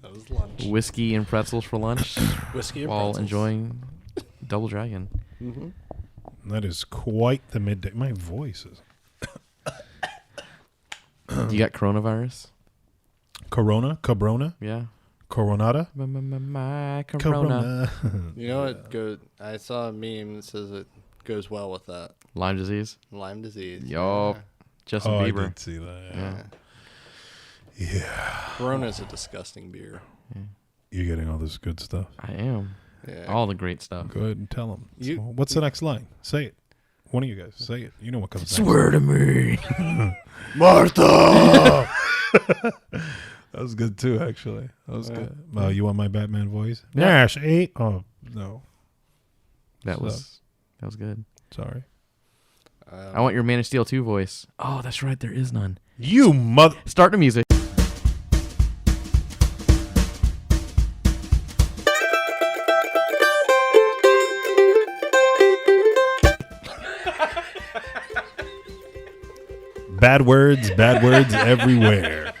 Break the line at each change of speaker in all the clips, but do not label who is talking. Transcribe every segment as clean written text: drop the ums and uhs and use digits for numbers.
That was lunch.
Whiskey and pretzels for lunch
Whiskey and
while
pretzels.
enjoying Double Dragon.
Mm-hmm.
That is quite the midday. My voice is
You got coronavirus?
Cabrona,
Yeah.
Coronata,
My corona.
You know what? I saw a meme that says it goes well with that.
Lyme disease.
Lyme disease.
Yup. Justin
Oh, I
Bieber.
did see that.
Yeah.
Yeah,
Corona is a disgusting beer.
you're getting all this good stuff.
I am.
Yeah.
All the great stuff.
Go ahead and tell them.
You-
What's the next line? Say it. One of you guys, say it. You know what comes
Swear to me.
Martha! That was good too, actually. That was
Yeah.
good. You want my Batman voice?
Yeah.
Nash 8? Oh, no.
That was good.
Sorry.
I want your Man of Steel 2 voice. Oh, that's right. There is none.
You mother...
Start the music.
Bad words everywhere.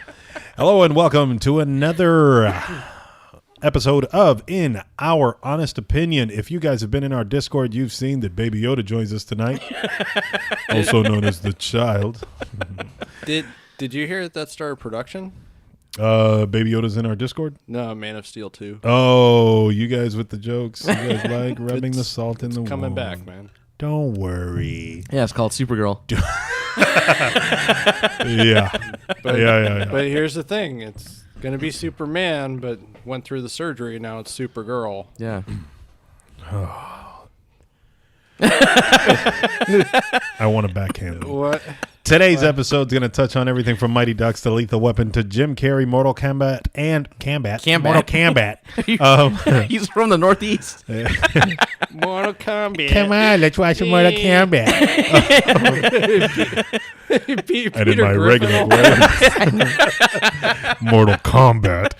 Hello and welcome to another episode of In Our Honest Opinion. If you guys have been in our Discord, you've seen that Baby Yoda joins us tonight, also known as the Child.
Did you hear that started production?
Baby Yoda's in our Discord.
No, Man of Steel 2.
Oh, you guys with the jokes. You guys like rubbing the salt in the wound.
Coming back, man.
Don't worry.
Yeah, it's called Supergirl.
Yeah. Yeah.
But here's the thing. It's going to be Superman, but went through the surgery. Now it's Supergirl.
Yeah.
I want to backhand them.
What?
Today's episode is going to touch on everything from Mighty Ducks to Lethal Weapon to Jim Carrey, Mortal Kombat, and Mortal Kombat.
He's from the Northeast.
Mortal Kombat.
Come on, let's watch some Mortal Kombat. I did my regular voice. Mortal Kombat.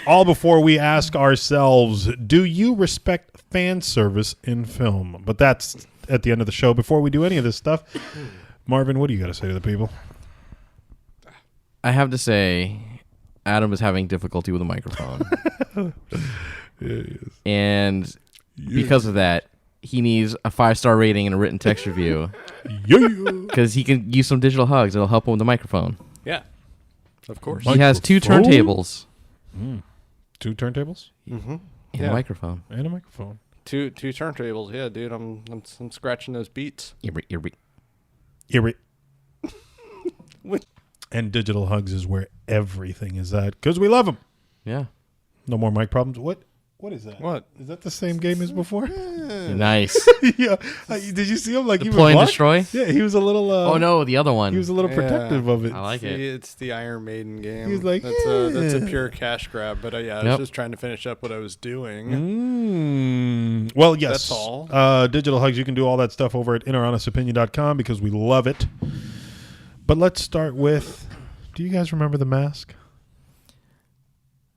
All before we ask ourselves, do you respect fan service in film? But that's at the end of the show. Before we do any of this stuff, Marvin, what do you got to say to the people?
I have to say, Adam is having difficulty with a microphone. And because of that, he needs a 5-star rating and a written text review. Because he can use some digital hugs. It'll help him with the microphone.
Yeah. Of course.
He has 2
Microphone?
turntables
2 turntables
Mm-hmm.
and a microphone.
and a microphone.
Two turntables. Yeah, dude. I'm scratching those beats.
Eerie. And digital hugs is where everything is at because we love them.
Yeah.
No more mic problems. What is that?
What?
Is that the same game as before?
Nice.
Yeah. Did you see him? Like he was
Deploy and
blocked?
destroy?
Yeah, he was a little.
Oh, no, the other one.
He was a little
Yeah.
protective of it.
I like it.
It's the Iron Maiden game.
He was like,
that's a
"Yeah."
pure cash grab. But yeah, I
Yep.
was just trying to finish up what I was doing.
Well, yes.
That's all.
Digital hugs. You can do all that stuff over at innerhonestopinion.com because we love it. But let's start with. Do you guys remember The Mask?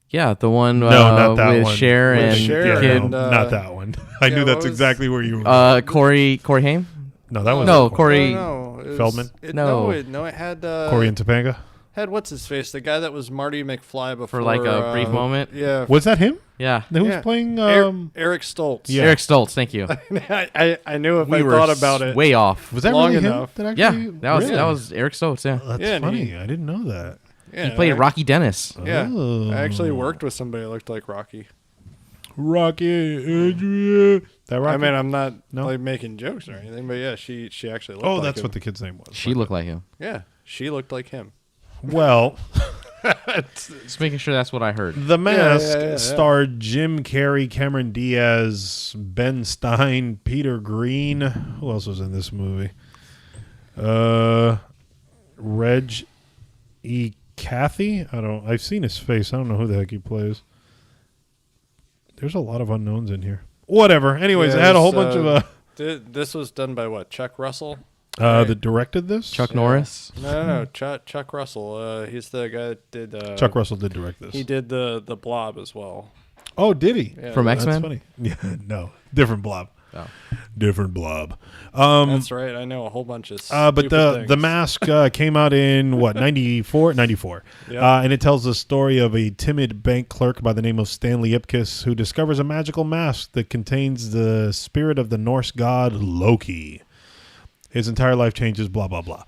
Yeah, the one
No, not that
with
one.
Cher
With
and
Cher
Kid.
and,
not that one. I
yeah,
knew
what
that's
was-
exactly where you were.
Corey Haim?
No, that was
No,
that one.
Corey.
No, it was-
Feldman?
No.
It had
Corey and Topanga.
had what's his face, the guy that was Marty McFly before
For like a brief moment?
Yeah,
Was that him?
Yeah.
Who was
Yeah.
playing?
Eric Stoltz.
Yeah.
Eric Stoltz, thank you.
I knew if
We
I
were
thought about it.
way off.
Was that
long
really
enough.
him? That
Yeah,
actually,
that
really?
was Eric Stoltz, yeah.
That's
Yeah, and
funny.
he-
I didn't know that.
Yeah,
He played
I-
Rocky Dennis.
Yeah,
Oh.
I actually worked with somebody that looked like Rocky.
Rocky Adrian. That Rocky?
I mean, I'm not
No?
like making jokes or anything, but yeah, she actually looked
oh,
like
that's
him.
what the kid's name was.
She looked like him.
Yeah, she looked like him.
Well,
Just making sure that's what I heard.
The Mask
yeah.
starred Jim Carrey, Cameron Diaz, Ben Stein, Peter Green. Who else was in this movie? Reg E. Cathy? I've seen his face. I don't know who the heck he plays. There's a lot of unknowns in here. Whatever. Anyways,
Yeah,
it had a whole
this,
bunch of
This was done by what? Chuck Russell?
that directed this.
Chuck Norris?
No, Chuck Russell. He's the guy that did.
Chuck Russell did direct this.
He did the Blob as well.
Oh, did he?
Yeah,
From
That's
X-Men?
funny. Yeah, no, different Blob.
Oh.
Different blob.
That's right. I know a whole bunch of.
But
stupid
the
things.
Mask came out in what 94.
Yep.
And it tells the story of a timid bank clerk by the name of Stanley Ipkiss who discovers a magical mask that contains the spirit of the Norse god Loki. His entire life changes. Blah blah blah.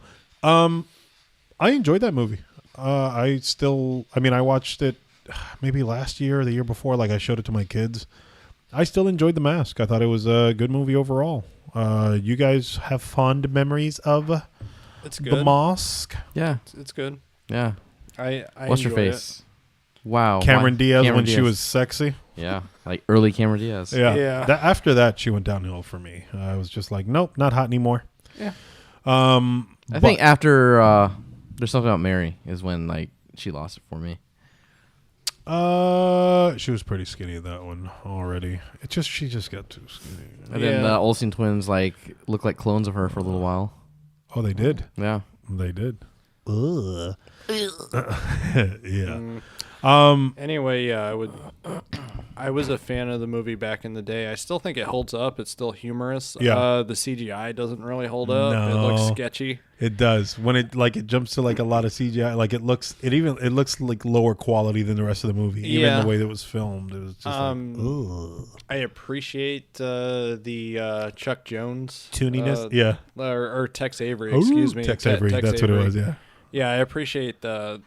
I enjoyed that movie. I watched it maybe last year or the year before. Like I showed it to my kids. I still enjoyed The Mask. I thought it was a good movie overall. You guys have fond memories of
It's
The
good.
Mask?
Yeah.
It's good.
Yeah.
I
What's her
enjoyed
face? Wow.
Cameron Diaz
Cameron
when she
Diaz.
was sexy.
Yeah. Like early Cameron Diaz.
Yeah.
Yeah.
After that, she went downhill for me. I was just like, nope, not hot anymore.
Yeah.
I think after There's Something About Mary is when like she lost it for me.
She was pretty skinny in that one already. She just got too skinny.
And then
Yeah.
the Olsen twins like looked like clones of her for a little while.
Oh, they did.
Yeah.
They did. Ugh. Yeah.
Anyway, yeah, I was a fan of the movie back in the day. I still think it holds up. It's still humorous.
Yeah.
The CGI doesn't really hold up. It
No.
looks sketchy.
It does. When it jumps to like a lot of CGI, like it looks like lower quality than the rest of the movie. Even
Yeah.
the way that it was filmed, it was just ugh.
I appreciate the Chuck Jones
Tuniness. Yeah.
or Tex Avery. Excuse me,
Tex Avery. That's what it was. Yeah.
Yeah, I appreciate the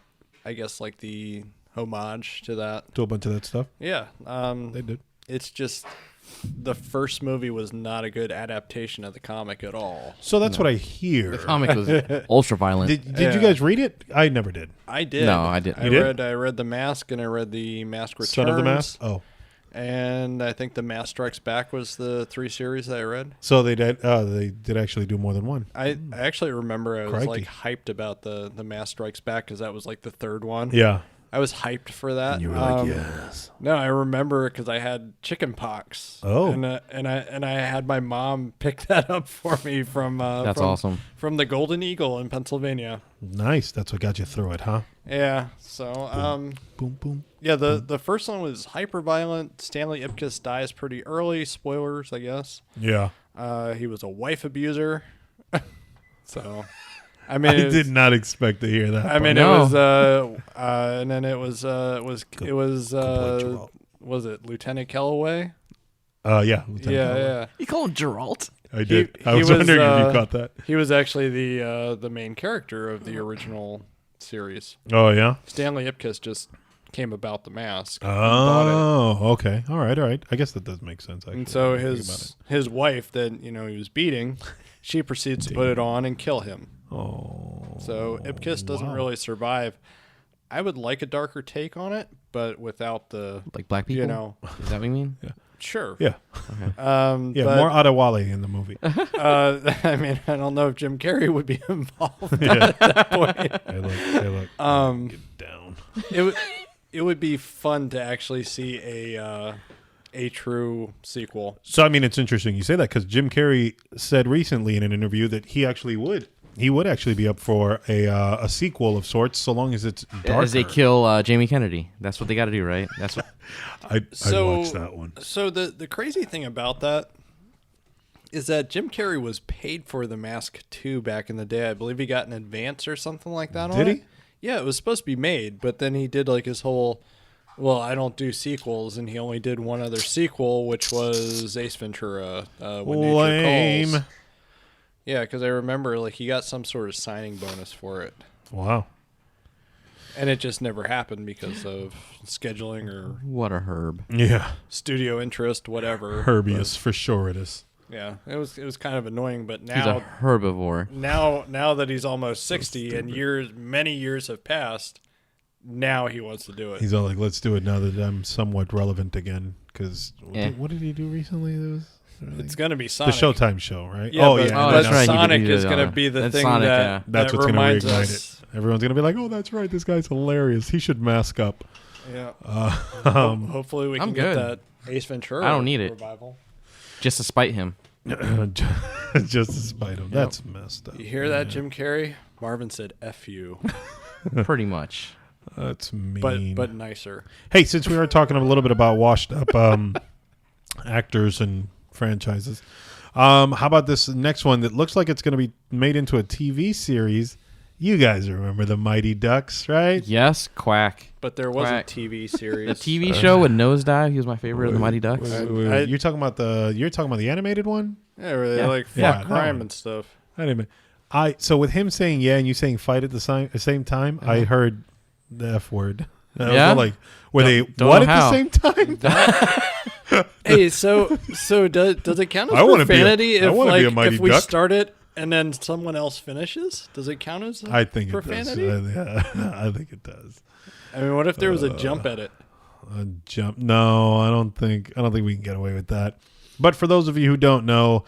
homage to that.
Do a bunch of that stuff.
Yeah.
They did.
It's just the first movie was not a good adaptation of the comic at all.
So that's what I hear.
The comic was ultra violent.
Did you guys read it? I never did.
I did.
No, I didn't.
I
You did?
read I read The Mask and I read The Mask Returns.
Son of the Mask. Oh,
And I think The Mask Strikes Back was the 3 series that I read.
so they did. They did actually do more than one.
I actually remember I was
Crikey.
like hyped about the Mask Strikes Back because that was like the third one.
Yeah.
I was hyped for that.
yes.
No, I remember because I had chicken pox.
Oh.
and I had my mom pick that up for me from
That's
from,
awesome.
from the Golden Eagle in Pennsylvania.
Nice. That's what got you through it, huh?
Yeah. So
Boom, boom.
yeah, the first one was hyper violent. Stanley Ipkiss dies pretty early. Spoilers, I guess.
Yeah.
He was a wife abuser. So, I mean,
I
it was-
did not expect to hear that.
I mean,
No.
it was, and then it was
Geralt.
was it Lieutenant Kellaway?
Yeah.
Yeah.
You call him Geralt?
I did.
He
I was
was,
wondering if you caught that.
He was actually the main character of the original series.
Oh, yeah?
Stanley Ipkiss just came about the mask. and bought it.
Oh, okay. All right. I guess that does make sense, actually.
And so
now that I think about
his wife that he was beating, she proceeds to put it on and kill him.
it. Oh.
So Ipkiss doesn't
wow.
really survive. I would like a darker take on it, but without the
Like black people? Is that what you mean?
sure.
Yeah. Yeah,
but,
more Adewale in the movie.
I mean, I don't know if Jim Carrey would be involved
Yeah.
at that point.
Hey, look. Get down.
It would be fun to actually see a true sequel.
So, I mean, it's interesting you say that because Jim Carrey said recently in an interview that he actually would. He would actually be up for a sequel of sorts, so long as it's darker.
As they kill Jamie Kennedy. That's what they got to do, right? That's what.
I watched that one.
So the crazy thing about that is that Jim Carrey was paid for The Mask 2 back in the day. I believe he got an advance or something like that on
Did
it.
he?
Yeah, it was supposed to be made, but then he did like his whole, well, I don't do sequels, and he only did one other sequel, which was Ace Ventura, When Nature
Lame.
Calls. Yeah, because I remember like he got some sort of signing bonus for it.
Wow.
And it just never happened because of scheduling or
What a herb.
Yeah.
studio interest, whatever.
Herbius, for sure it is.
Yeah, it was kind of annoying, but
He's
now
a herbivore.
now that he's almost 60 and many years have passed, now he wants to do it.
He's all like, let's do it now that I'm somewhat relevant again. Because
Yeah.
what did he do recently? That was
It's gonna be
the
Sonic.
Showtime show, right?
Yeah, but,
Oh,
but
that's right, he did-
Sonic
he did
is
it
gonna
on-
be the
that's
thing
Sonic,
that,
yeah.
That's
that
what's going to
reminds
reignite
us.
it. Everyone's going to be like, oh, that's right. This guy's hilarious. He should mask up.
Yeah.
Um,
Hopefully we can
I'm
get
good.
that Ace Ventura.
I don't need it.
revival.
Just to spite him.
just to spite him. That's messed up.
You hear that, Jim Carrey? Marvin said "F you,"
Pretty much.
That's mean.
but nicer.
Hey, since we are talking a little bit about washed up actors and franchises. How about this next one that looks like it's going to be made into a TV series? You guys remember the Mighty Ducks, right?
Yes, Quack.
But there was
Quack.
a TV
The
series.
TV show with Nosedive. He was my favorite of the Mighty Ducks.
Wait. You're talking about the animated one?
Yeah, where they
Yeah.
like
Yeah,
fought
that
crime
one.
and stuff.
I didn't. So with him saying yeah and you saying fight at the same time, I heard the F word. I was
Yeah?
like, were they
Don't
what
know
at
how.
the same time?
Hey, so does it count as
I wanna be a-
profanity
I
if
wanna be a
like
Mighty
if we
Duck.
start it and then someone else finishes? Does it count as
I think
profanity?
it does. Yeah, I think it does.
I mean, what if there was a jump edit?
A jump? No, I don't think we can get away with that. But for those of you who don't know,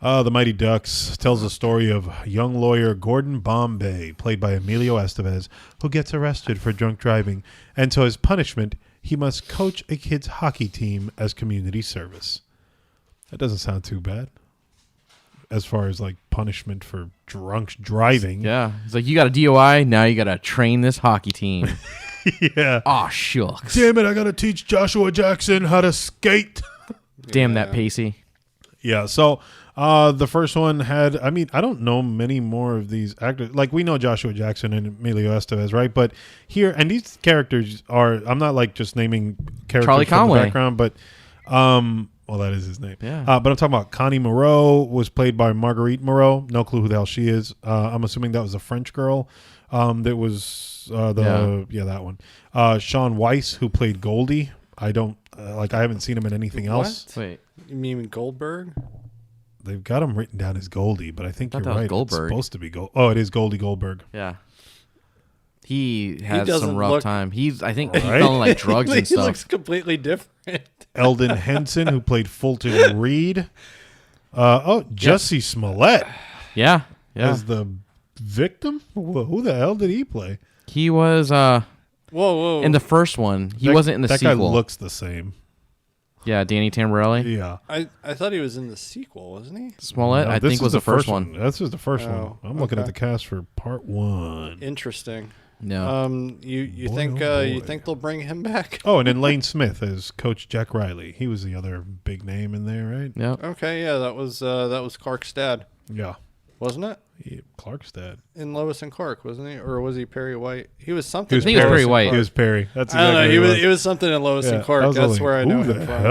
the Mighty Ducks tells the story of young lawyer Gordon Bombay, played by Emilio Estevez, who gets arrested for drunk driving, and so as punishment, he must coach a kid's hockey team as community service. That doesn't sound too bad. As far as like punishment for drunk driving.
Yeah. It's like, you got a DOI, now you got to train this hockey team.
Yeah.
Aw, shucks.
Damn it, I gotta teach Joshua Jackson how to skate.
Damn that Pacey.
Yeah, so the first one had, I mean, I don't know many more of these actors. Like, we know Joshua Jackson and Emilio Estevez, right? But here, and these characters are, I'm not like just naming characters
Charlie
from
Conway.
the background, but, well, that is his name.
Yeah.
But I'm talking about Connie Moreau, was played by Marguerite Moreau. No clue who the hell she is. I'm assuming that was a French girl. That was that one. Sean Weiss, who played Goldie. I don't, I haven't seen him in anything else.
What?
Wait.
You mean Goldberg?
They've got him written down as Goldie, but I think
I
you're
thought that was
right.
Goldberg.
It's supposed to be Gold. Oh, it is Goldie Goldberg.
Yeah. He has
doesn't
some rough
look-
time. I think he
Right?
fell in like drugs and
He
stuff.
looks completely different.
Eldon Henson, who played Fulton Reed. Jussie Smollett
Yeah. Yeah.
as the victim. Who the hell did he play?
He was
Whoa.
in the first one. He wasn't in the
that
sequel.
guy looks the same.
Yeah, Danny Tamborelli.
Yeah.
I thought he was in the sequel, wasn't he?
Smollett,
No,
I
this
think
is
was the first one.
This is the first
Oh,
one. I'm looking at
okay.
the cast for part 1.
Interesting.
No.
You
Boy,
think
oh
you
boy.
think they'll bring him back?
Oh, and then Lane Smith as Coach Jack Riley. He was the other big name in there, right?
Yeah.
Okay, yeah, that was Clark's dad,
Yeah.
wasn't it?
Clark's dad.
In Lois and Clark, wasn't he? Or was he Perry White? He was something.
He was
I think it was
Perry.
Perry White.
He was Perry. That's
I don't know.
exactly
He
who
was. It was something in Lois and
I
Clark.
was
That's
like,
where I know
who
him
the
from.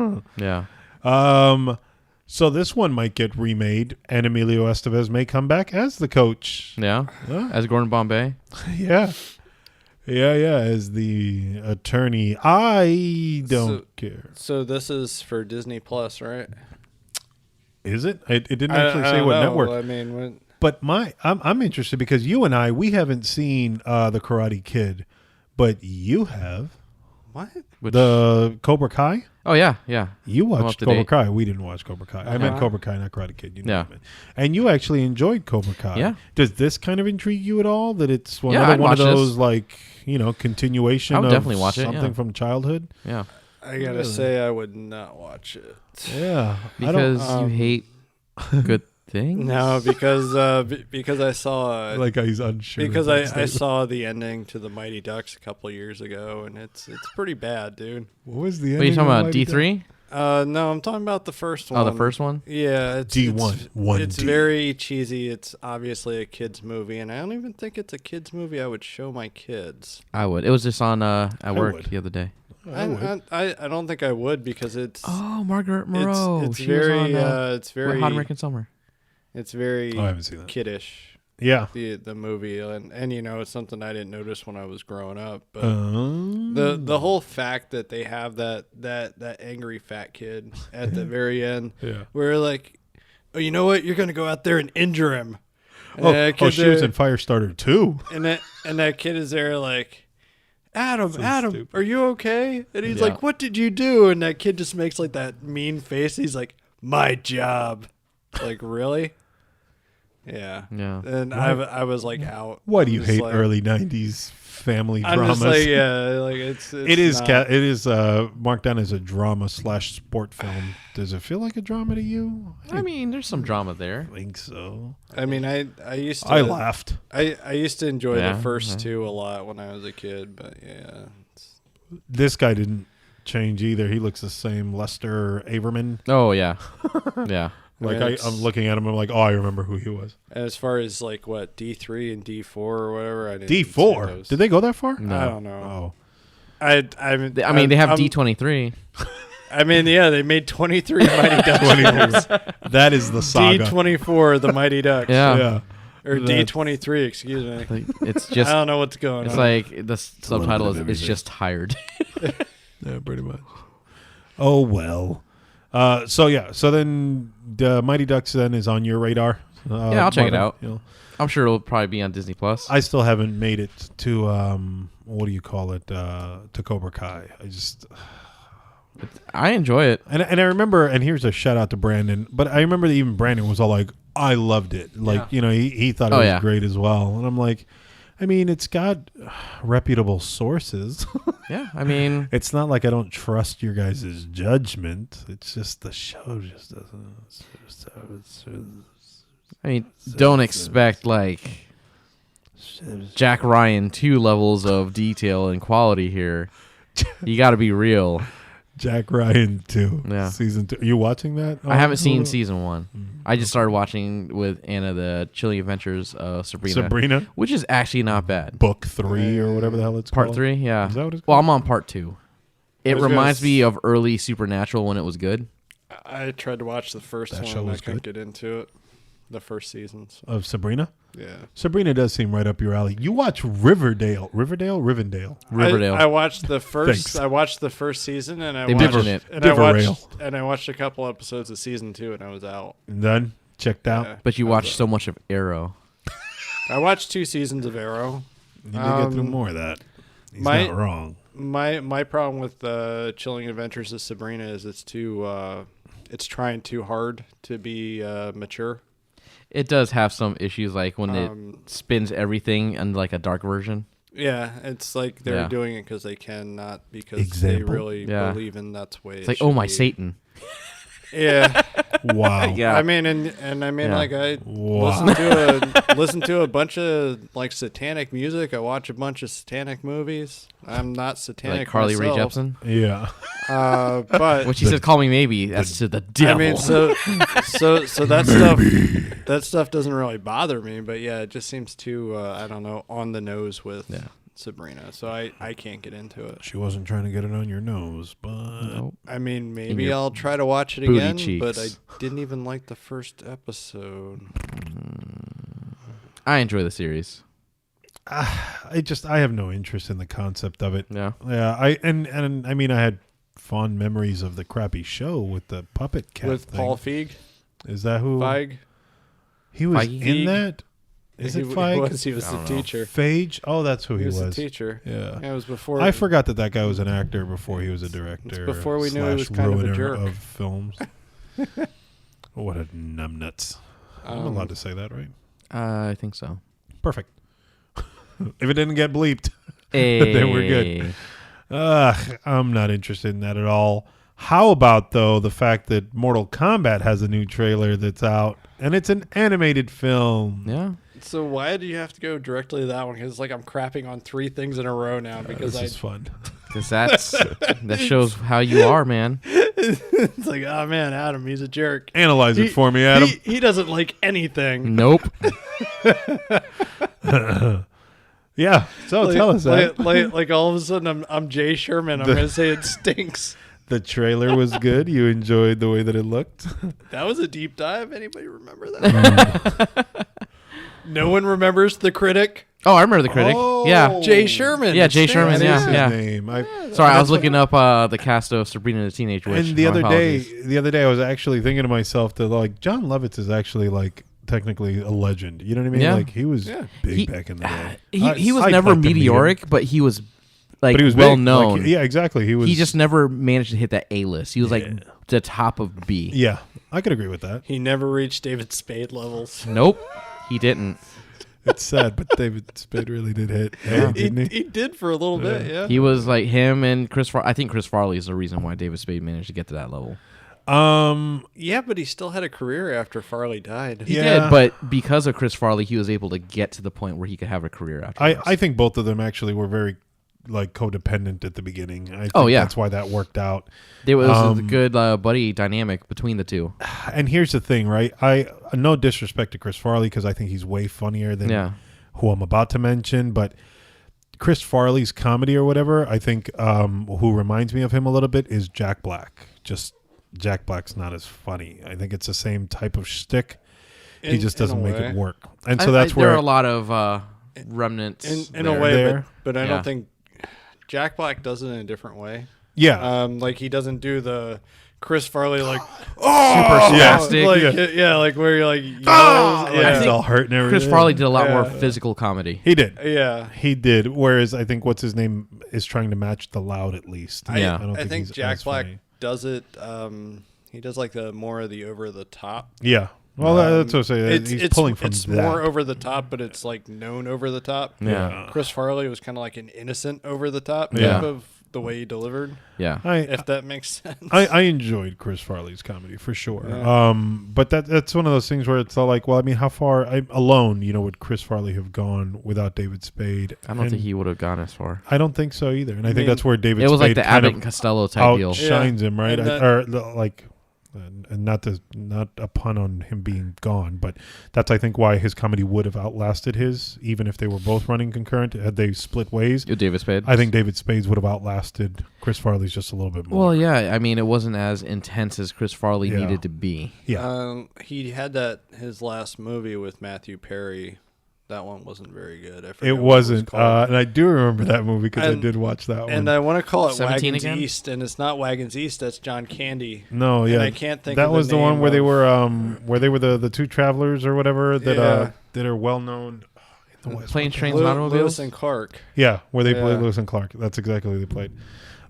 hell?
Yeah.
So this one might get remade, and Emilio Estevez may come back as the coach.
Yeah.
Huh?
As Gordon Bombay.
Yeah. As the attorney. I don't care.
So this is for Disney Plus, right?
Is it? It didn't
I
actually say
don't
what
know.
network.
I mean, when,
But I'm interested because you and we haven't seen the Karate Kid, but you have
what?
Which,
the Cobra Kai.
oh yeah, yeah.
You
up
watched
to
Cobra
date.
Kai. We didn't watch Cobra Kai. I meant
Uh-huh.
Cobra Kai, not Karate Kid. You know
Yeah.
what I meant. And you actually enjoyed Cobra Kai.
Yeah.
Does this kind of intrigue you at all? That it's
Yeah,
another
I'd
one of
watch this.
those like continuation
I would
of
definitely watch it,
something
yeah.
from childhood?
Yeah.
I gotta say, I would not watch it.
Yeah.
Because you
um,
hate good things.
No, because I saw
like he's unsure.
because
of that
I
statement.
saw the ending to the Mighty Ducks a couple years ago, and it's pretty bad, dude.
What was the
What are you
ending
talking
of
about?
Mighty
D3?
No, I'm talking about the first one.
Oh, the first one?
Yeah, it's
D1,
It's,
1D.
it's very cheesy. It's obviously a kids movie, and I don't even think it's a kids movie I would show my kids.
I would. It was just on at work
would.
the other day.
I would.
I don't think I would because it's
Oh, Margaret Moreau.
it's
She
very
was on,
it's very
Hot American Summer.
it's very
Oh, I haven't seen that.
kiddish.
Yeah.
The movie and it's something I didn't notice when I was growing up, but
Uh,
the whole fact that they have that angry fat kid at the very end,
Yeah.
where like, oh, you know what, you're gonna go out there and injure him. And that
she was
kid's
in Firestarter too.
there- and that kid is there like, Adam,
stupid.
are you okay? And he's
Yeah.
like, what did you do? And that kid just makes like that mean face. He's like, my job. Like, really? Yeah.
Yeah.
And I was like out.
Why do you
I'm just
hate
like-
early '90s family
I'm
dramas?
just like, yeah, like it's
It is
not-
it is marked down as a drama / sport film. Does it feel like a drama to you?
I mean, there's some drama there.
think so.
I mean, I used to.
I laughed.
I used to enjoy
Yeah,
the first
yeah.
two a lot when I was a kid, but yeah.
This guy didn't change either. He looks the same. Lester Averman.
Oh yeah, yeah.
Like
Yeah,
I'm looking at him. I'm like, oh, I remember who he was.
As far as like what D3 and D4 or whatever, I didn't see
D4.
those.
Did they go that far?
No.
I don't know.
Oh,
I
mean, they have D23.
I mean, yeah, they made 23 Mighty Ducks.
23. That is the saga.
D24, the Mighty Ducks.
Yeah.
Or
That's-
D23, excuse me.
Like, it's
I
just.
don't know what's going
It's
on.
like the subtitle
bit of
is
everything.
just tired.
Yeah, pretty much. Oh well. So then the Mighty Ducks then is on your radar.
Yeah, I'll check it
Marvin?
out.
You know,
I'm sure it'll probably be on Disney Plus.
I still haven't made it to what do you call it? To Cobra Kai.
I enjoy it.
And I remember, and here's a shout out to Brandon, but I remember that even Brandon was all like, I loved it. Like,
Yeah.
he thought it
Oh,
was
yeah.
great as well. And I'm like, I mean, it's got reputable sources.
Yeah, I mean,
It's not like I don't trust your guys' judgment. It's just the show just doesn't.
don't expect like Jack Ryan 2 levels of detail and quality here. You got to be real.
Jack Ryan 2.
Yeah.
Season 2. Are you watching that?
I haven't seen
Hulu?
season 1. I just started watching with Anna the Chilling Adventures of
Sabrina.
which is actually not bad.
Book 3 or whatever the hell it's
Part
called.
3, yeah.
Is that what it's
Well,
called?
I'm on part 2. It
was gonna
reminds
s-
me of early Supernatural when it was good.
I tried to watch the first
That
one
show
and I
was
couldn't
good.
get into it. The first season. So,
Of Sabrina?
yeah.
Sabrina does seem right up your alley. You watch Riverdale. Rivendell.
Riverdale.
I watched the first.
Thanks.
I watched the first season, and I
They
watched
mention it.
and I
Diverrail.
watched a couple episodes of season 2, and I was out.
And then checked out.
Yeah.
But you watch so much of Arrow.
I watched 2 seasons of Arrow.
You need to get through
Um,
more of that. He's
my-
not wrong.
My problem with Chilling Adventures of Sabrina is it's trying too hard to be mature.
It does have some issues, like when
Um,
it spins everything in like a dark version.
Yeah, it's like they're
Yeah.
doing it because they can, not because
Example?
they really
Yeah.
believe in that's the way.
It's like, oh my Satan.
Yeah,
Wow.
Yeah.
I mean, and I mean,
Yeah.
like I
Wow.
listen to a bunch of like satanic music. I watch a bunch of satanic movies. I'm not satanic.
Like Carly Rae
myself.
Jepsen.
Yeah.
But
When she said, "Call me maybe," that's to the devil.
I mean, so that stuff doesn't really bother me. But yeah, it just seems too I don't know, on the nose with
Yeah.
Sabrina. So I can't get into it.
She wasn't trying to get it on your nose, but
Nope.
I mean,
In
maybe
your
I'll try to watch it
booty
again,
cheeks.
but I didn't even like the first episode.
I enjoy the series.
I have no interest in the concept of it.
Yeah.
Yeah, and I mean I had fond memories of the crappy show with the puppet cat
With
thing.
Paul Feig,
Is that who
Feig.
he was
Feige?
in that? Is it Feig?
He was
I
the
don't know.
teacher.
Phage? Oh, that's who
He
he
was the
was.
teacher.
Yeah.
Yeah, it was before.
I forgot that guy was an actor before he was a director.
before we knew he was
slash
kind of a
ruiner
jerk.
of films. What a numbnuts. I'm allowed to say that, right?
I think so.
Perfect. If it didn't get bleeped,
Hey.
then we're good. I'm not interested in that at all. How about, though, the fact that Mortal Kombat has a new trailer that's out, and it's an animated film?
Yeah.
So why do you have to go directly to that one? Because like I'm crapping on 3 things in a row now because
This is fun.
Because that shows how you are, man.
it's like, oh man, Adam, he's a jerk.
Analyze it for me, Adam.
He doesn't like anything.
Nope.
Yeah, so
Like,
tell us that.
like all of a sudden I'm Jay Sherman. I'm gonna say it stinks.
The trailer was good. You enjoyed the way that it looked.
That was a deep dive. Anybody remember that? No one remembers The Critic.
Oh, I remember the critic. Yeah.
Jay Sherman.
Yeah,
It
Jay
stinks.
Sherman,
That
yeah,
is his
yeah.
name.
Sorry, I was looking up the cast of Sabrina the Teenage Witch.
And the
My
other
apologies.
day, I was actually thinking to myself that like John Lovitz is actually like technically a legend. You know what I mean?
Yeah.
Like he was
Yeah.
big
He-
back in the day.
He was
I'd
never
like to meet him.
meteoric, but he was like
But he was
well
big.
known.
Like, yeah, exactly. He was.
He just never managed to hit that A list. He was like the top of B.
Yeah, I could agree with that.
He never reached David Spade levels.
Nope, he didn't.
It's sad, but David Spade really did hit.
Yeah.
Didn't he?
He did for a little bit, yeah.
He was like him and Chris. I think Chris Farley is the reason why David Spade managed to get to that level.
Yeah, but he still had a career after Farley died.
He
Yeah.
did, but because of Chris Farley, he was able to get to the point where he could have a career after.
I think both of them actually were very, like codependent at the beginning. I think
yeah.
that's why that worked out.
There was a good buddy dynamic between the two.
And here's the thing, right? I no disrespect to Chris Farley because I think he's way funnier than who I'm about to mention, but Chris Farley's comedy or whatever, I think who reminds me of him a little bit is Jack Black. Just Jack Black's not as funny. I think it's the same type of shtick. He just doesn't make it work. And so that's where
there are a lot of remnants
in a way, but I don't think Jack Black does it in a different way.
Yeah.
Like he doesn't do the Chris Farley like
super spastic.
Like where you're like
he's all hurt and everything.
Chris Farley did a lot more physical comedy.
He did.
Yeah.
He did. Whereas I think what's his name is trying to match the Loud at least.
I think Jack Black does it. He does like the more of the over the top.
Yeah. Well, that's what I say. He's pulling from
it's
that.
more over the top, but it's like known over the top.
Yeah.
Chris Farley was kind of like an innocent over the top
Yeah.
type of the way he delivered.
Yeah.
If that makes sense.
I enjoyed Chris Farley's comedy for sure.
Yeah.
But that's one of those things where it's all like, well, I mean, how far alone, would Chris Farley have gone without David Spade?
I don't think he would have gone as far.
I don't think so either. And I think that's where David Spade
was like the
kind
Abbott
of
and Costello type deal.
outshines him, right? And not a pun on him being gone, but that's I think why his comedy would have outlasted his, even if they were both running concurrent. Had they split ways,
David Spade.
I think David Spades would have outlasted Chris Farley's just a little bit more.
Well, yeah. I mean, it wasn't as intense as Chris Farley needed to be.
Yeah.
He had his last movie with Matthew Perry. That one wasn't very good.
It wasn't, and I do remember that movie because I did watch that one.
And I want to call it
17
Wagons
again?
East, and it's not Wagons East. That's John Candy.
No, yeah,
And I can't think.
That
of
was the one where they were the two travelers or whatever that are well known.
Planes, Trains, and Automobiles.
Lewis and Clark.
Yeah, where they played Lewis and Clark. That's exactly who they played.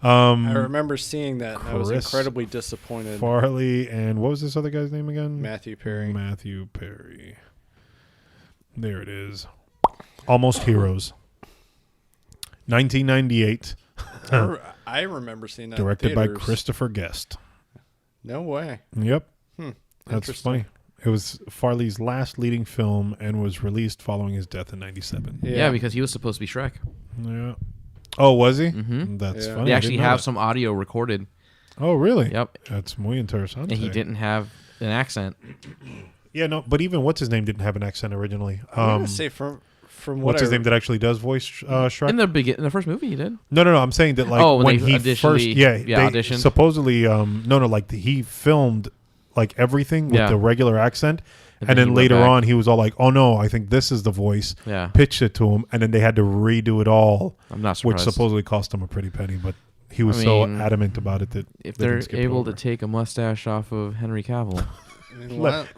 I remember seeing that, and I was
Chris
incredibly disappointed.
Farley and what was this other guy's name again?
Matthew Perry.
Matthew Perry. There it is. Almost Heroes. 1998.
I remember seeing that.
Directed
in
by
theaters.
Christopher Guest.
No way.
Yep. That's
Interesting.
funny. It was Farley's last leading film and was released following his death in 97.
Yeah, because he was supposed to be Shrek.
Yeah. Oh, was he?
Mm-hmm.
That's
Yeah.
funny.
They
I
actually
didn't know
have
that.
some audio recorded.
Oh, really?
Yep.
That's muy interesante.
And he didn't have an accent.
Yeah, no, but even what's his name didn't have an accent originally.
I'm gonna say from what
What's his name that actually does voice Shrek?
In the first movie, he did.
No. I'm saying that like
when
when
they
he
auditioned
first, they
auditioned.
supposedly, he filmed like everything with the regular accent, and
then
then
he went
later
back.
on he was all like, "Oh no, I think this is the voice."
Yeah.
Pitched it to him, and then they had to redo it all,
I'm not
which
surprised.
supposedly cost him a pretty penny. But he was
I
so
mean,
adamant about it that
if
they
they're
didn't skip it
able
over.
to take a mustache off of Henry Cavill.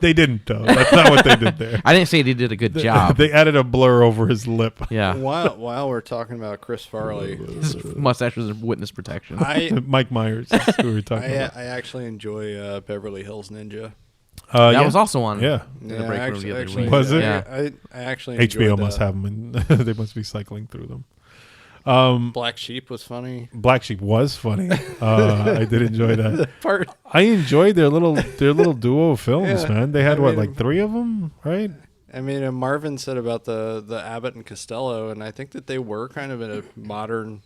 They didn't though. That's not what they did there.
I didn't say they did a good job.
They added a blur over his lip.
Yeah.
While we're talking about Chris Farley,
His mustache was witness protection.
Mike Myers, is who we were talking about.
I actually enjoy Beverly Hills Ninja.
That was also on.
Yeah.
in the break room the other week.
Was it?
Yeah.
I actually
HBO
enjoyed
must
that.
have them, and they must be cycling through them.
Black Sheep was funny.
Black Sheep was funny. I did enjoy that.
Part
I enjoyed their little duo films,
Yeah.
man. They had
I mean,
like 3 of them, right?
I mean, and Marvin said about the Abbott and Costello, and I think that they were kind of in a modern,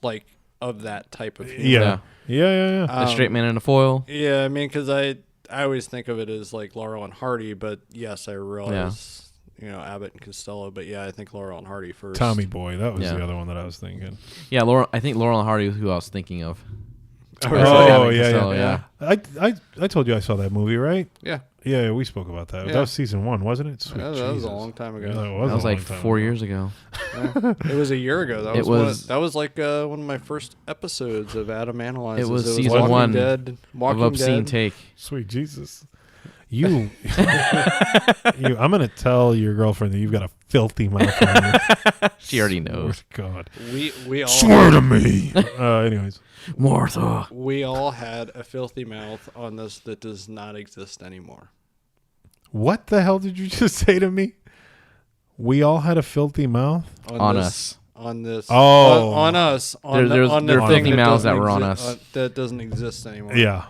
like, of that type of humor.
Yeah.
The straight man in a foil.
Yeah, I mean, because I always think of it as like Laurel and Hardy, but yes, I realize Abbott and Costello. But yeah, I think Laurel and Hardy first.
Tommy Boy, that was
Yeah.
the other one that I was thinking.
Yeah, I think Laurel and Hardy was who I was thinking of.
Oh,
Abbott and
yeah.
Costello,
I told you I saw that movie, right?
Yeah,
Yeah, we spoke about that.
Yeah.
That was season 1, wasn't it? Sweet
that was a
Jesus.
long time ago.
Yeah,
That was
a
like
long time
4
ago.
years ago.
Yeah. It was a year ago. That
It
was,
was-
like one of my first episodes of Adam Analyzes.
It was season
Walking
1
Dead, Walking
of Obscene
Dead.
Take.
Sweet Jesus. I'm going to tell your girlfriend that you've got a filthy mouth on you.
She already knows.
God.
We all
Swear to me. Anyways.
Martha.
we all had a filthy mouth on this that does not exist anymore.
What the hell did you just say to me? We all had a filthy mouth?
On
this,
us.
On this.
Oh.
On us.
There are
thing
filthy mouths that were on
doesn't
us.
that doesn't exist anymore.
Yeah.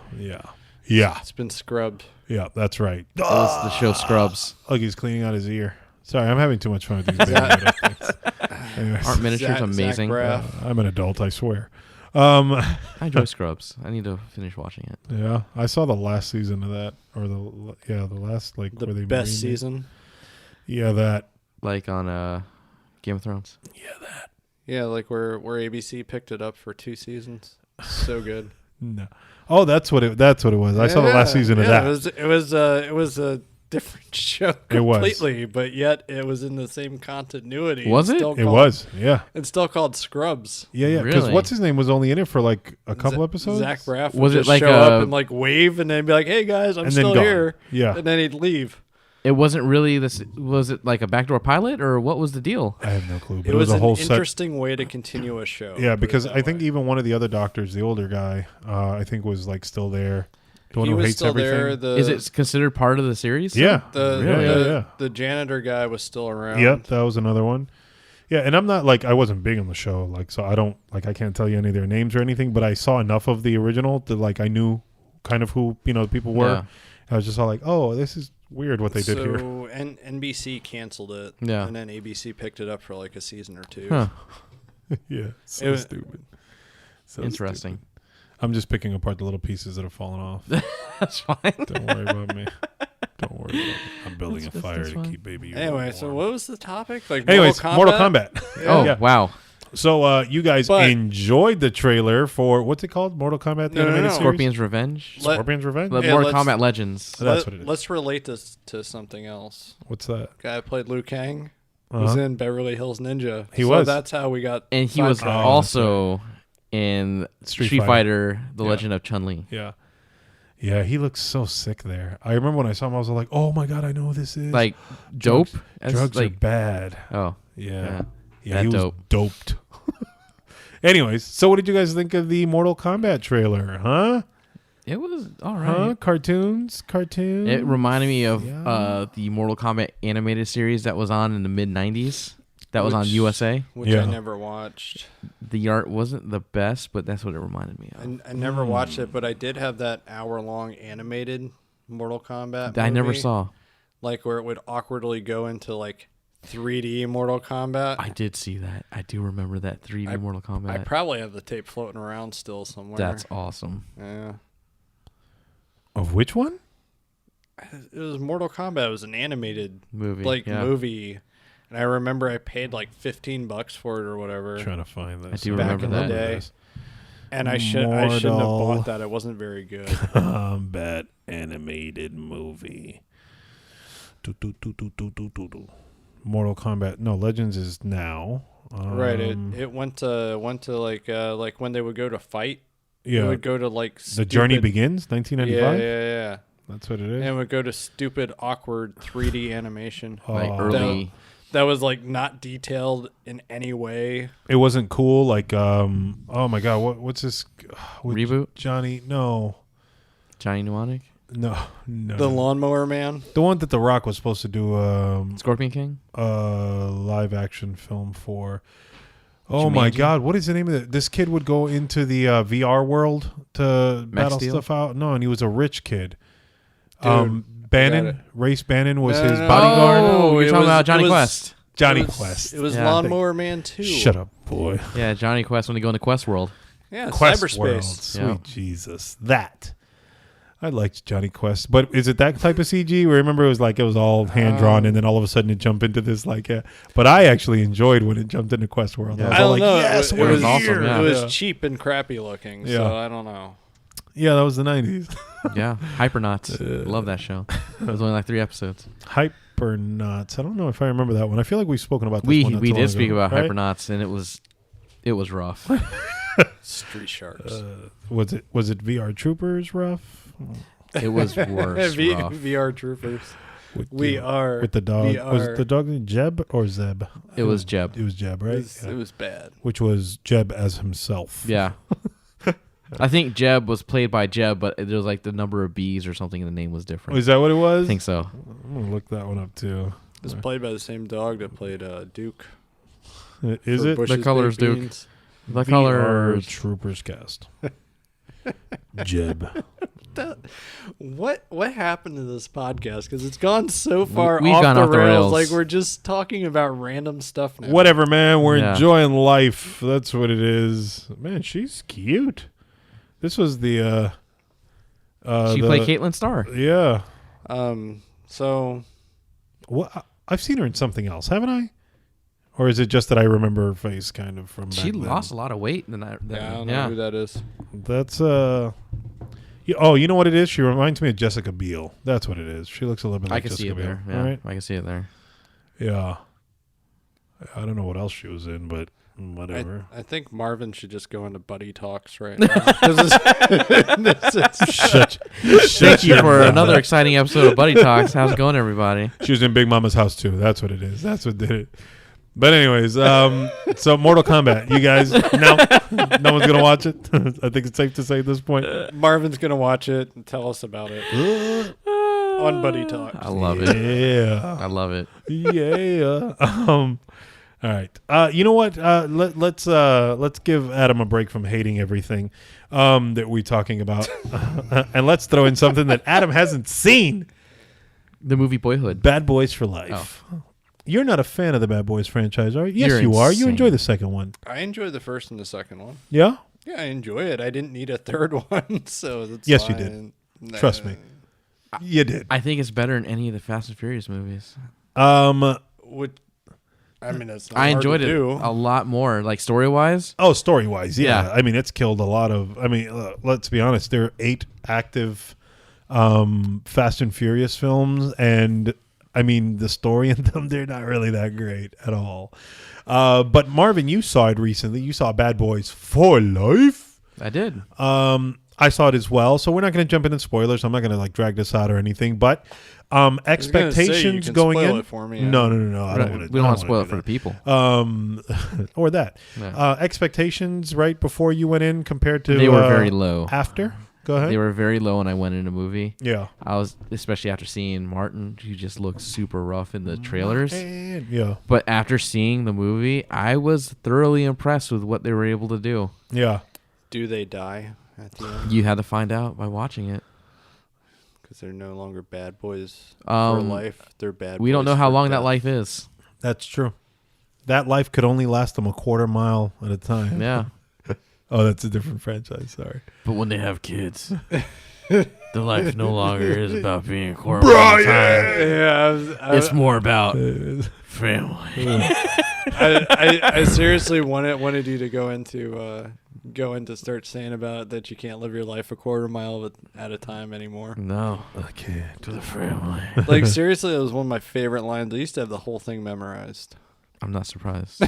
It's been scrubbed.
Yeah, that's right.
It was the show Scrubs.
Look, he's cleaning out his ear. Sorry, I'm having too much fun with these baby Yoda things. Anyways,
Aren't miniatures
Zach
amazing?
Braff.
I'm an adult, I swear.
I enjoy Scrubs. I need to finish watching it.
Yeah, I saw the last season of that, or the last like
The
where they
best
married me.
season.
Yeah, that.
Like on Game of Thrones.
Yeah, like where ABC picked it up for 2 seasons. So good.
No. Oh, that's what it was. I saw the last season of that.
It was a different show
It was.
completely, but yet it was in the same continuity.
Was
It's
it?
still
It
called-
was. Yeah.
It's still called Scrubs.
Yeah. Because
Really?
what's his name was only in it for like a couple episodes.
Zach Braff
Was
would
it
just
like
show
a-
up and like wave and then be like, "Hey guys, I'm
And then
still
gone.
here."
Yeah.
And then he'd leave.
It wasn't really this. Was it like a backdoor pilot, or what was the deal?
I have no clue. But
It was
a
an
whole set.
interesting way to continue a show.
Yeah,
put it
because
that
I think
way.
even one of the other doctors, the older guy, I think was like still there. The one
he
who
was
hates
still
everything.
there. The,
Is it considered part of the series?
Yeah.
the
Yeah.
janitor guy was still around.
Yep, that was another one. Yeah, and I'm not like I wasn't big on the show, like so I don't like I can't tell you any of their names or anything, but I saw enough of the original that like I knew kind of who the people were.
Yeah.
I was just all like, oh, this is weird what they did here.
So NBC canceled it.
Yeah.
And then ABC picked it up for like a season or 2.
Huh.
Yeah, so
It was-
stupid. So
Interesting.
stupid. I'm just picking apart the little pieces that have fallen off.
That's fine.
Don't worry about me. Don't worry about me. I'm building a fire
that's
to
fine.
keep baby Yoda
Anyway, so
warm.
what was the topic? Like
Anyways, Mortal Kombat.
Oh
Yeah.
wow.
So you guys
But-
enjoyed the trailer for what's it called? Mortal Kombat the
No, no,
animated
no.
series?
Scorpion's Revenge.
Let-
Scorpion's Revenge?
The
Yeah,
Mortal
let's-
Kombat Legends.
That's what it is.
Let's relate this to something else.
What's that?
Guy who played Liu Kang was
Uh-huh.
in Beverly Hills Ninja.
He
so
was.
That's how we got.
And he was
sidetracked.
also in
Street
Street
Fighter.
Fighter: The
Yeah.
Legend of Chun Li.
Yeah. Yeah, he looks so sick there. I remember when I saw him, I was like, oh my God, I know who this is.
Like dope.
Drugs-
As,
Drugs are
like
bad.
oh
Yeah. Yeah,
That
he was
dope.
doped. Anyways, so what did you guys think of the Mortal Kombat trailer? Huh?
it was all right.
Huh? Cartoons?
It reminded me of
Yeah.
the Mortal Kombat animated series that was on in the mid '90s. That was on
Which-
USA.
Which
Yeah.
I never watched.
The art wasn't the best, but that's what it reminded me of.
I never watched it, but I did have that hour-long animated Mortal Kombat.
I never
movie,
saw.
like where it would awkwardly go into like 3D Mortal Kombat.
I did see that. I do remember that 3D Mortal
I
Kombat.
probably have the tape floating around still somewhere.
That's awesome.
Yeah.
Of which one?
It was Mortal Kombat. It was an animated
Movie. yeah.
movie, and I remember I paid like $15 for it or whatever.
Trying to find this.
I do
Back
remember
in the
that.
day. And I shouldn't have
Mortal-
bought that. It wasn't very good.
Kombat animated movie. Do. Mortal Kombat. No, Legends is now.
Right. It went to like when they would go to fight. It
Yeah.
would go to like
The Journey
stupid-
Begins,
Yeah,
1995.
yeah.
That's what it is.
And it would go to stupid, awkward 3D animation.
Like
Oh.
early.
That was like not detailed in any way.
It wasn't cool. Like, oh my God, what's this? with
Reboot?
Johnny? No.
Johnny Mnemonic.
No.
The Lawnmower Man.
The one that The Rock was supposed to do
Scorpion King.
live action film for. Oh my
Jumanji?
God! What is the name of it? This kid would go into the VR world to battle
Steel?
stuff out. No, and he was a rich kid.
Dude, got it.
Bannon, Race Bannon was
No,
his
no, no.
bodyguard.
Oh,
it
you're talking
was-
about Johnny
it was-
Quest.
Johnny
It was-
Quest.
It was
Yeah.
Lawnmower Man 2.
Shut up, boy.
Yeah, Johnny Quest when they go into Quest World.
Yeah,
Quest World.
cyberspace.
Sweet
Yeah.
Jesus, that. I liked Johnny Quest, but is it that type of CG? Where remember it was all hand drawn, and then all of a sudden it jumped into this like. But I actually enjoyed when it jumped into Quest World.
Yeah.
I was
I
all
don't
like,
know.
yes,
it
we're
was
awesome,
here.
yeah.
It was
Yeah.
cheap and crappy looking,
Yeah.
so I don't know.
Yeah, that was the 90s.
Yeah, Hypernauts. Love that show. It was only like 3 episodes.
Hypernauts. I don't know if I remember that one. I feel like we've spoken about this
We
one not
we
too long
did speak
ago,
about
right?
Hypernauts, and it was rough.
Street Sharks.
Was it VR Troopers rough?
It was worse. rough.
VR Troopers.
With
We
the,
are.
with the dog.
We
Was
are.
the dog named Jeb or Zeb?
It was Jeb.
It was Jeb, right? Yeah.
It was bad.
Which was Jeb as himself.
Yeah. I think Jeb was played by Jeb, but there was like the number of B's or something, and the name was different.
Is that what it was?
I think so.
I'm gonna look that one up too.
It was played by the same dog that played Duke.
Is
for
it?
Bush's
The colors,
Baked
Duke.
Beans.
The
VR
colors.
Troopers cast. Jeb.
What happened to this podcast? Because it's gone so far
we've
off
gone
the
off the
rails.
rails.
Like we're just talking about random stuff now.
Whatever, man. We're
Yeah.
enjoying life. That's what it is. Man, she's cute. This was the
She played Caitlin Starr.
Yeah.
So
What? I've seen her in something else, haven't I? Or is it just that I remember her face kind of from back
She
then?
lost a lot of weight.
I don't know who that is.
That's oh, you know what it is? She reminds me of Jessica Biel. That's what it is. She looks a little bit
I
like
can
Jessica
see it
Biel.
there. Yeah,
Right?
I can see it there.
Yeah. I don't know what else she was in, but whatever.
I think Marvin should just go into buddy talks right now. This is-
Shut
Thank you
your
for
mouth.
another exciting episode of Buddy Talks. How's it going, everybody?
She was in Big Mama's house too. That's what it is. That's what did it. But anyways, so Mortal Kombat, you guys, no one's gonna watch it. I think it's safe to say at this point.
Marvin's gonna watch it and tell us about it on Buddy Talks.
I love it.
Yeah,
I love it.
yeah. All right. You know what? Let's give Adam a break from hating everything that we're talking about, and let's throw in something that Adam hasn't seen.
The movie Boyhood.
Bad Boys for Life. You're not a fan of the Bad Boys franchise, are you? Yes,
You're
you are. You
insane.
enjoy the second one.
I enjoyed the first and the second one.
Yeah?
Yeah, I enjoy it. I didn't need a third one, so that's
Yes, you
fine.
did. Trust me. You did.
I think it's better than any of the Fast and Furious movies.
Would I mean, it's not
I
hard
enjoyed
to
it
do.
a lot more, like story wise.
Oh, story wise, yeah.
Yeah.
I mean, it's killed a lot of. I mean, let's be honest. There are 8 active Fast and Furious films, and I mean, the story in them, they're not really that great at all. But Marvin, you saw it recently. You saw Bad Boys for Life.
I did.
I saw it as well. So we're not going to jump into spoilers. I'm not going to like drag this out or anything. But expectations going
spoil
in.
it for me.
No. I don't want to.
We don't want to spoil it for the people.
Or that.
Yeah.
Expectations right before you went in compared to
They were very low.
after. Go ahead.
They were very low when I went in a movie.
Yeah.
I was, especially after seeing Martin, who just looked super rough in the trailers.
And, yeah.
But after seeing the movie, I was thoroughly impressed with what they were able to do.
Yeah.
Do they die at the end?
You had to find out by watching it.
Because they're no longer bad boys for
Um,
life. They're bad.
We don't
boys
know how
for
long that
death.
life is.
That's true. That life could only last them a quarter mile at a time.
Yeah.
Oh, that's a different franchise. Sorry.
But when they have kids, the life no longer is about being a quarter mile at a time.
Yeah,
It's more about family.
I seriously wanted you to go into start saying about that you can't live your life a quarter mile at a time anymore.
No.
Okay.
To the family.
Like seriously, that was one of my favorite lines. I used to have the whole thing memorized.
I'm not surprised.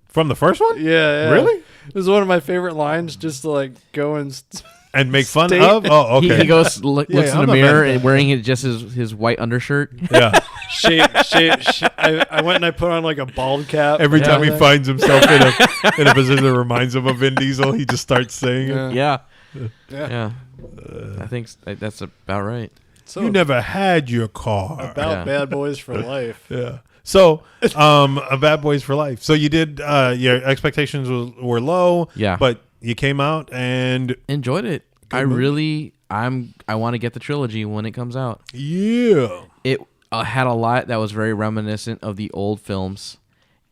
From the first one?
Yeah.
Really?
It was one of my favorite lines, just to like go and
And make fun
State-
of? Oh, okay.
He goes, looks
Yeah,
in
I'm
the
not mad
mirror
at
and wearing it just his white undershirt.
Yeah.
shape. I went and I put on like a bald cap.
Every time he
Yeah.
finds himself in a position that reminds him of Vin Diesel, he just starts saying it.
Yeah.
Yeah.
Yeah.
Yeah. I think that's about right.
So
You never had your car.
about
Yeah.
bad boys for life.
Yeah. So, a Bad Boys for Life. So you did. Your expectations were low.
Yeah.
But you came out and
Enjoyed it. I want to get the trilogy when it comes out.
yeah.
It had a lot that was very reminiscent of the old films,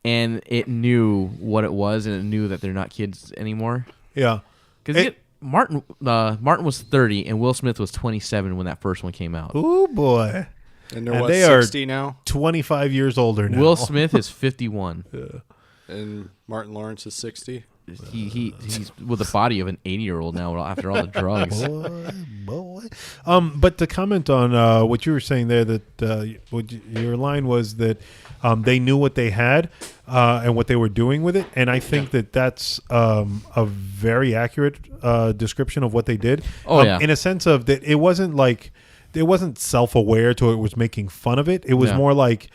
and it knew what it was, and it knew that they're not kids anymore.
Yeah.
Because Martin was 30 and Will Smith was 27 when that first one came out.
Oh boy.
And they're
And
what,
they are
60 now?
25 years older now.
Will Smith is 51.
And Martin Lawrence is 60.
He's with the body of an 80-year-old now after all the drugs.
Boy. But to comment on what you were saying there, that your line was that they knew what they had and what they were doing with it, and I think that that's a very accurate description of what they did.
Oh, yeah.
In a sense of that, it wasn't self-aware to it was making fun of it. It was
Yeah.
more like,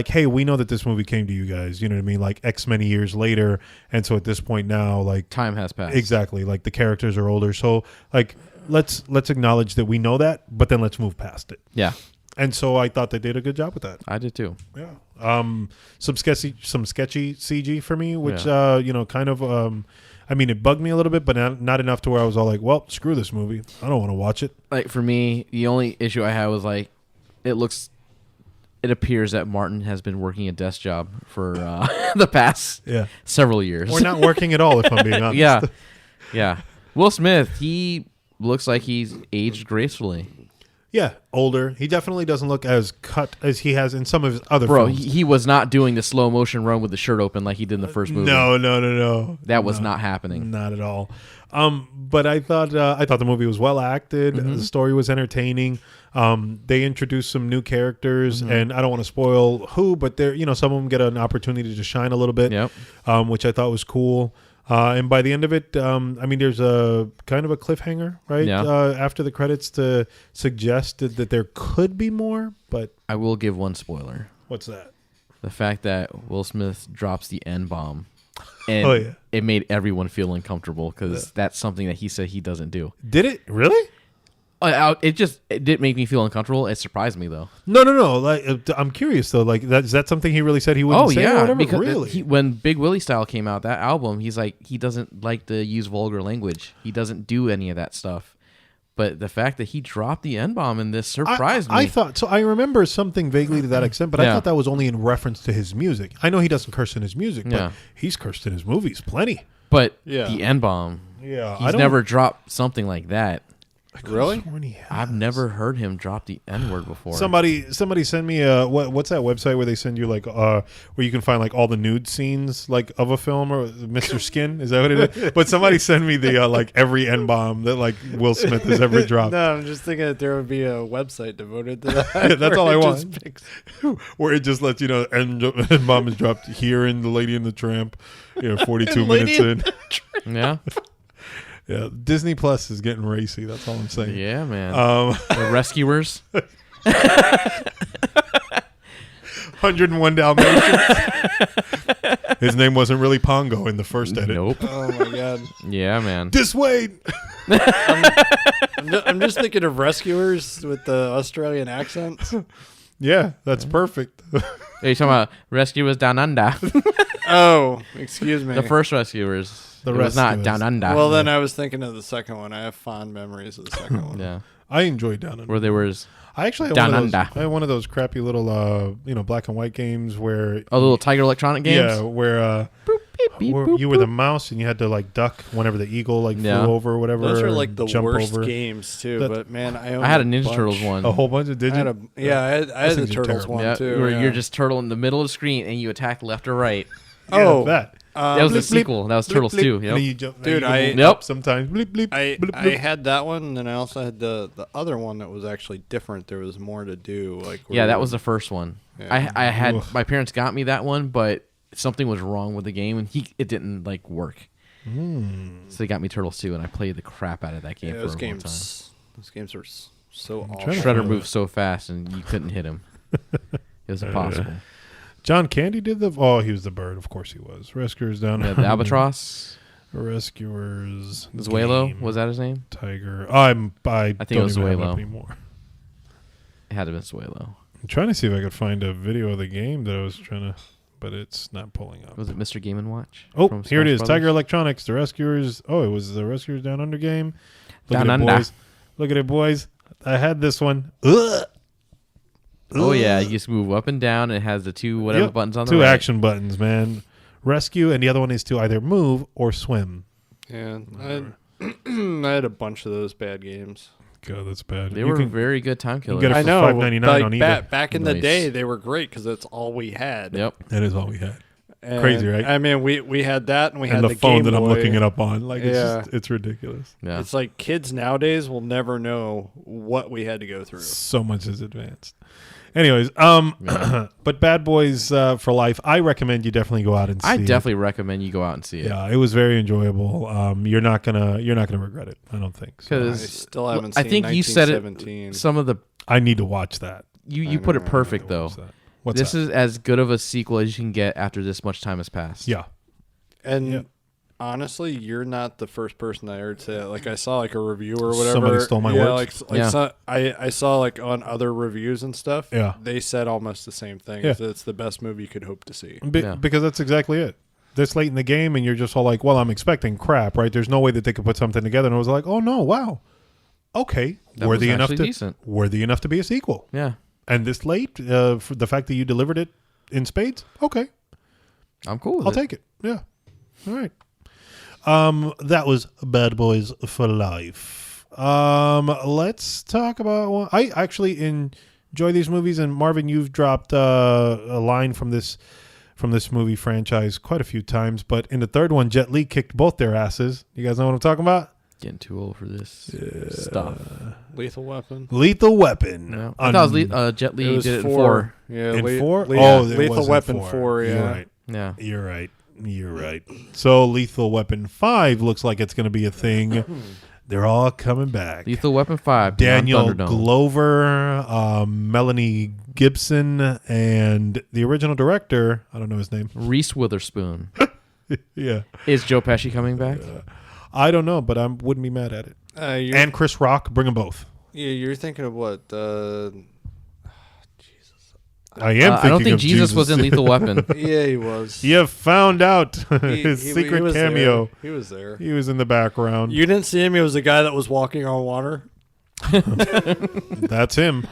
hey, we know that this movie came to you guys. You know what I mean? Like X many years later, and so at this point now, like
Time has passed.
exactly, like the characters are older. So like let's acknowledge that we know that, but then let's move past it.
Yeah,
And so I thought they did a good job with that.
I did too.
Yeah. Some sketchy CG for me, which kind of I mean, it bugged me a little bit, but not enough to where I was all like, well, screw this movie. I don't want to watch it.
Like for me, the only issue I had was like, it appears that Martin has been working a desk job for the past several years.
Or not working at all, if I'm being honest.
Yeah. Will Smith, he looks like he's aged gracefully.
Yeah, older. He definitely doesn't look as cut as he has in some of his other
films.
films.
He was not doing the slow motion run with the shirt open like he did in the first movie.
No.
That was not happening.
Not at all. But I thought the movie was well acted.
Mm-hmm.
The story was entertaining. They introduced some new characters, and I don't want to spoil who, but some of them get an opportunity to shine a little bit, which I thought was cool. And by the end of it, there's a kind of a cliffhanger, right?
Yeah.
After the credits to suggest that there could be more, but
I will give one spoiler.
What's that?
The fact that Will Smith drops the N-bomb. And it made everyone feel uncomfortable because that's something that he said he doesn't do.
Did it? Really?
It didn't make me feel uncomfortable. It surprised me though.
No. Like, I'm curious though. Like, is that something he really said he wouldn't say? Or whatever?
Because
really?
When Big Willie Style came out, that album, he's like, he doesn't like to use vulgar language. He doesn't do any of that stuff. But the fact that he dropped the N-bomb in this surprised me.
I thought so. I remember something vaguely to that extent, but I thought that was only in reference to his music. I know he doesn't curse in his music, but he's cursed in his movies plenty.
But the N-bomb, he's never dropped something like that.
Really?
I've never heard him drop the N-word before.
Somebody send me what's that website where they send you like where you can find like all the nude scenes like of a film, or Mr. Skin? Is that what it is? But somebody send me the like every N-bomb that like Will Smith has ever dropped.
No, I'm just thinking that there would be a website devoted to that.
That's all I want. Where it just lets you know N-bomb is dropped here in The Lady and the Tramp, 42 minutes in.
Yeah.
Yeah, Disney Plus is getting racy. That's all I'm saying.
Yeah, man. The Rescuers.
101 Dalmatians. His name wasn't really Pongo in the first edit.
Nope.
Oh my god.
Yeah, man.
Dissuade.
I'm just thinking of Rescuers with the Australian accent.
Yeah, that's perfect.
Are you talking about Rescuers Down Under?
Oh, excuse me.
The first Rescuers. It was not Down Under.
Well, then I was thinking of the second one. I have fond memories of the second one.
Yeah.
I enjoyed Down Under.
Where there was
I actually had
Down
one of those,
Under.
I had one of those crappy little black and white games where
little Tiger Electronic games?
Yeah, where you were the mouse and you had to like duck whenever the eagle flew over or whatever.
Those are like the
jump
worst
over.
games too. But man, I
had a Ninja Turtles one.
A whole bunch of did you?
I had the Turtles one too.
Where you're just turtle in the middle of the screen and you attack left or right.
That.
That was the sequel. That was Turtles 2. Yep.
And you jump,
Dude,
sometimes. Bleep, bleep,
I had that one, and then I also had the other one that was actually different. There was more to do.
That was the first one.
Yeah.
I had my parents got me that one, but something was wrong with the game, and it didn't work. So they got me Turtles 2, and I played the crap out of that game for a long time.
Those games were so awesome.
Shredder moved so fast, and you couldn't hit him. It was impossible.
John Candy did he was the bird. Of course he was. Rescuers Down
Under. The albatross.
Rescuers.
Zuelo, was that his name?
Tiger. I
think it was
don't even have
Zuelo.
it anymore.
It had to have been Zuelo.
I'm trying to see if I could find a video of the game that I was trying to, but it's not pulling up.
Was it Mr. Game & Watch?
Oh,
from
here it
Smash
is.
Brothers?
Tiger Electronics. The Rescuers. Oh, it was the Rescuers Down Under game.
Down Under.
Boys. Look at it, boys. I had this one. Ugh.
Oh, yeah. You just move up and down. And it has the two buttons on the
two
right.
action buttons, man. Rescue, and the other one is to either move or swim.
Yeah. I had a bunch of those bad games.
God, that's bad.
They were very good time killers.
get it
I
for
know.
$5.99 on eBay.
Back in the
Nice.
day, they were great because that's all we had.
Yep.
That is all we had.
And,
Crazy, right?
I mean, we had that, and we had
And the phone
Game
that I'm
Boy.
looking it up on. Like,
Yeah.
it's ridiculous.
Yeah.
It's like kids nowadays will never know what we had to go through.
So much is advanced. Anyways, but Bad Boys for Life, I recommend you definitely go out and see
I
it.
definitely recommend you go out and see it.
Yeah, it was very enjoyable. You're not gonna regret it. I don't think. So.
I
'Cause
still haven't seen
I think you said it.
1917.
Some of the
I need to watch that.
you put it perfect though.
What's that? What's
This
that?
is as good of a sequel as you can get after this much time has passed.
Yeah.
And honestly, you're not the first person I heard say it. Like I saw like a review or whatever.
Somebody stole my words.
I saw like on other reviews and stuff.
Yeah.
They said almost the same thing.
Yeah.
It's the best movie you could hope to see.
Yeah.
Because that's exactly it. this late in the game, and you're just all like, well, I'm expecting crap, right? There's no way that they could put something together. And I was like, oh no, wow, okay,
That
worthy
was
enough
actually
to
decent.
worthy enough to be a sequel.
Yeah,
And this late, for the fact that you delivered it in spades, okay,
I'm cool with
I'll
it.
take it. Yeah, all right. That was Bad Boys for Life. Let's talk about one. I actually enjoy these movies, and Marvin, you've dropped a line from this movie franchise quite a few times. But in the third one, Jet Li kicked both their asses. You guys know what I'm talking about?
Getting too old for this stuff.
Lethal Weapon.
Lethal Weapon.
Yeah. I thought it was Jet Li
It was
did it in
4. Yeah,
In 4?
Yeah,
Oh, it
Lethal
was in
Weapon
4.
4. Yeah.
You're right.
Yeah.
You're right. You're right. So Lethal Weapon 5 looks like it's going to be a thing. They're all coming back.
Lethal Weapon 5.
Daniel
Thunderdome.
Glover, Melanie Gibson, and the original director, I don't know his name.
Reese Witherspoon.
Yeah.
Is Joe Pesci coming back?
I don't know, but I wouldn't be mad at it. And Chris Rock, bring them both.
Yeah, you're thinking of what?
I am thinking
I don't think
of
Jesus was in Lethal Weapon.
Yeah, he was.
You found out his
He
secret
was
cameo.
there. He was there.
He was in the background.
You didn't see him. He was the guy that was walking on water.
That's him.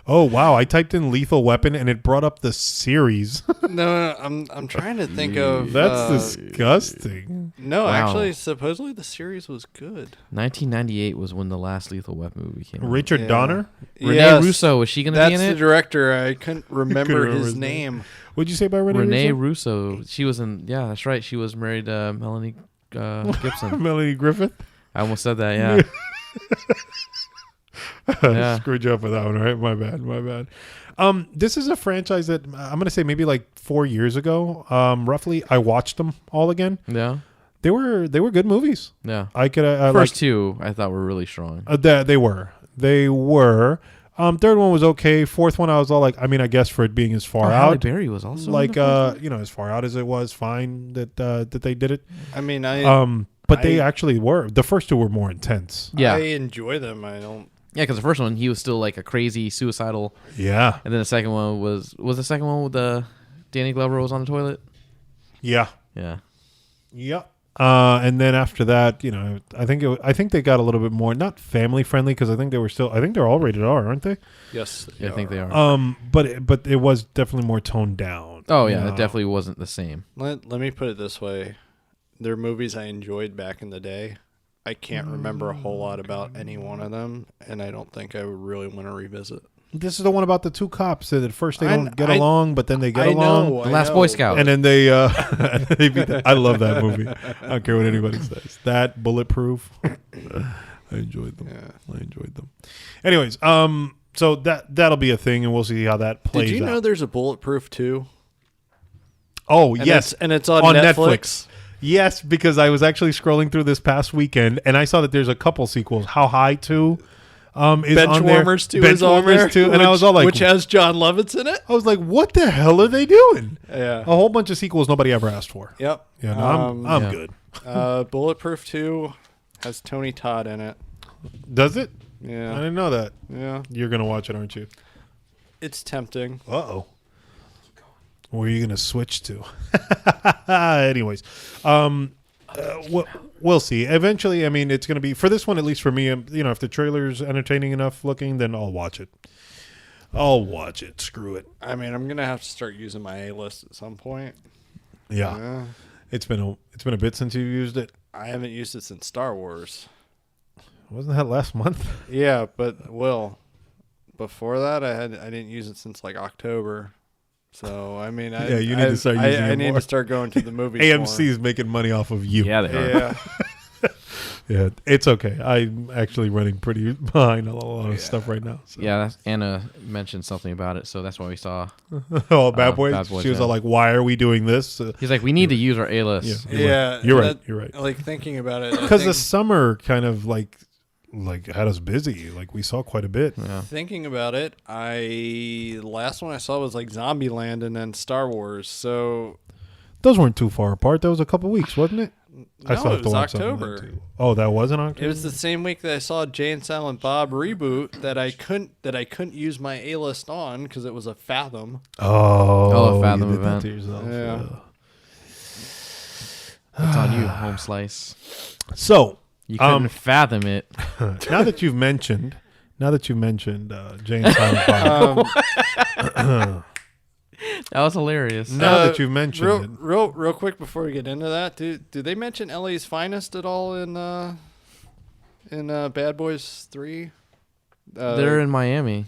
Oh, wow. I typed in Lethal Weapon, and it brought up the series.
No, I'm trying to think of.
That's disgusting.
No,
Wow.
actually, supposedly the series was good.
1998 was when the last Lethal Weapon movie came out.
Richard
Yeah.
Donner?
Renee
Yes,
Russo, was she going to
That's
be in
the
it?
director. I couldn't remember
remember
his
his name.
name.
What'd you say about
Renee Russo. She was in, yeah, that's right. She was married to Melanie Gibson.
Melanie Griffith?
I almost said that, yeah. Yeah.
Screwed you up with that one, right? My bad. This is a franchise that I'm going to say maybe like 4 years ago, roughly. I watched them all again.
Yeah.
They were good movies.
Yeah.
I could
First two, I thought were really strong.
they were. Third one was okay. Fourth one, I was all like, I mean, I guess for it being as far
Halle
out,
Berry was also
like
in the first one?
as far out as it was, fine that they did it.
I mean,
But they actually were. The first two were more intense.
Yeah.
I enjoy them. I don't.
Yeah, because the first one, he was still like a crazy suicidal.
Yeah.
And then the second one was the second one with Danny Glover was on the toilet?
Yeah.
Yeah.
Yep. And then after that, I think they got a little bit more not family friendly because I think they're all rated R, aren't they?
Yes,
Yeah, I think they are.
But it was definitely more toned down.
Oh, yeah, it definitely wasn't the same.
Let me put it this way: they're movies I enjoyed back in the day. I can't remember a whole lot about any one of them, and I don't think I would really want to revisit.
This is the one about the two cops that at first they
I-
don't get
I-
along, but then they get
I
along.
know,
The Last Boy Scout.
And then they beat I love that movie. I don't care what anybody says. That Bulletproof. I enjoyed them.
Yeah.
I enjoyed them. Anyways, so that'll be a thing, and we'll see how that plays
Did you know
out.
there's a Bulletproof 2?
Oh,
And
yes.
it's on,
On
Netflix.
Yes, because I was actually scrolling through this past weekend, and I saw that there's a couple sequels. How High 2 is on there.
Benchwarmers 2 is on there,
too, and I was all like,
which has John Lovitz in it.
I was like, what the hell are they doing?
Yeah.
A whole bunch of sequels nobody ever asked for.
Yep.
Yeah, no, I'm
Yeah.
good.
Bulletproof 2 has Tony Todd in it.
Does it? I
Yeah.
didn't know that.
Yeah.
You're gonna watch it, aren't you?
It's tempting.
Uh-oh. Where are you gonna switch to? Anyways, we'll see. Eventually, I mean, it's gonna be for this one, at least for me. If the trailer's entertaining enough looking, then I'll watch it. Screw it.
I mean, I'm gonna have to start using my A list at some point.
Yeah.
Yeah.
It's been a bit since you used it.
I haven't used it since Star Wars.
Wasn't that last month?
Yeah, but before that, I didn't use it since like October. So I mean,
Yeah, you need to start using
I
it
need
more.
to start going to the movies.
AMC is making money off of you.
Yeah, they are.
Yeah.
Yeah, it's okay. I'm actually running pretty behind a lot of stuff right now. So.
Yeah, Anna mentioned something about it, so that's why we saw.
Oh, Bad Boys.
Bad Boys,
She was
yeah.
all like, "Why are we doing this?"
He's like, we need to use our A list.
Yeah,
You're right.
that-
You're right.
Like thinking about it, I
Because the
think-
summer kind of like had us busy. Like we saw quite a bit.
Yeah.
thinking about it, the last one I saw was like Zombieland and then Star Wars. So
Those weren't too far apart. That was a couple weeks, wasn't it?
no, it was
watch some of that,
October.
too. Oh, that was in October.
It was the same week that I saw Jay and Silent Bob reboot that I couldn't use my A list on because it was a Fathom.
Oh,
Fathom
you did that
event.
to yourself.
Yeah.
It's on you, home slice.
So
You couldn't fathom it.
now that you've mentioned Jay and Silent Bob,
That was hilarious.
now that you've mentioned it,
real quick before we get into that, do they mention LA's Finest at all in Bad Boys 3?
They're in Miami.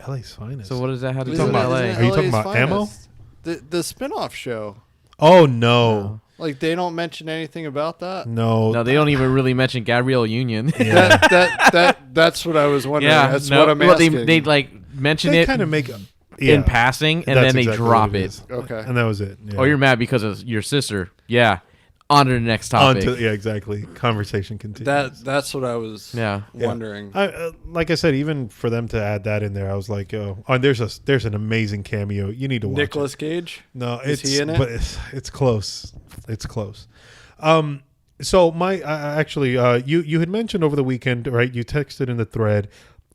LA's Finest.
So what does that have to do
talking
with
about-
LA?
Are you talking
LA's
about Ammo?
Finest? The spin-off show.
Oh no,
Like they don't mention anything about that.
no,
No, they don't even really mention Gabrielle Union.
That's what I was wondering.
Yeah,
That's
no,
what I'm
well,
asking.
they like mention
They
it
kind of make
in passing, and
That's
then they
exactly
drop
what
it.
is.
Okay.
And that was it. Yeah.
Oh, you're mad because of your sister. Yeah. On to the next topic.
yeah, exactly. Conversation continues.
That's what I was
Yeah.
wondering.
Like I said, even for them to add that in there, I was like, oh, there's an amazing cameo. You need to watch
Nicolas Cage?
it. No,
Is
it's
he in it?
but it's close. It's close. So my actually, you had mentioned over the weekend, right? You texted in the thread,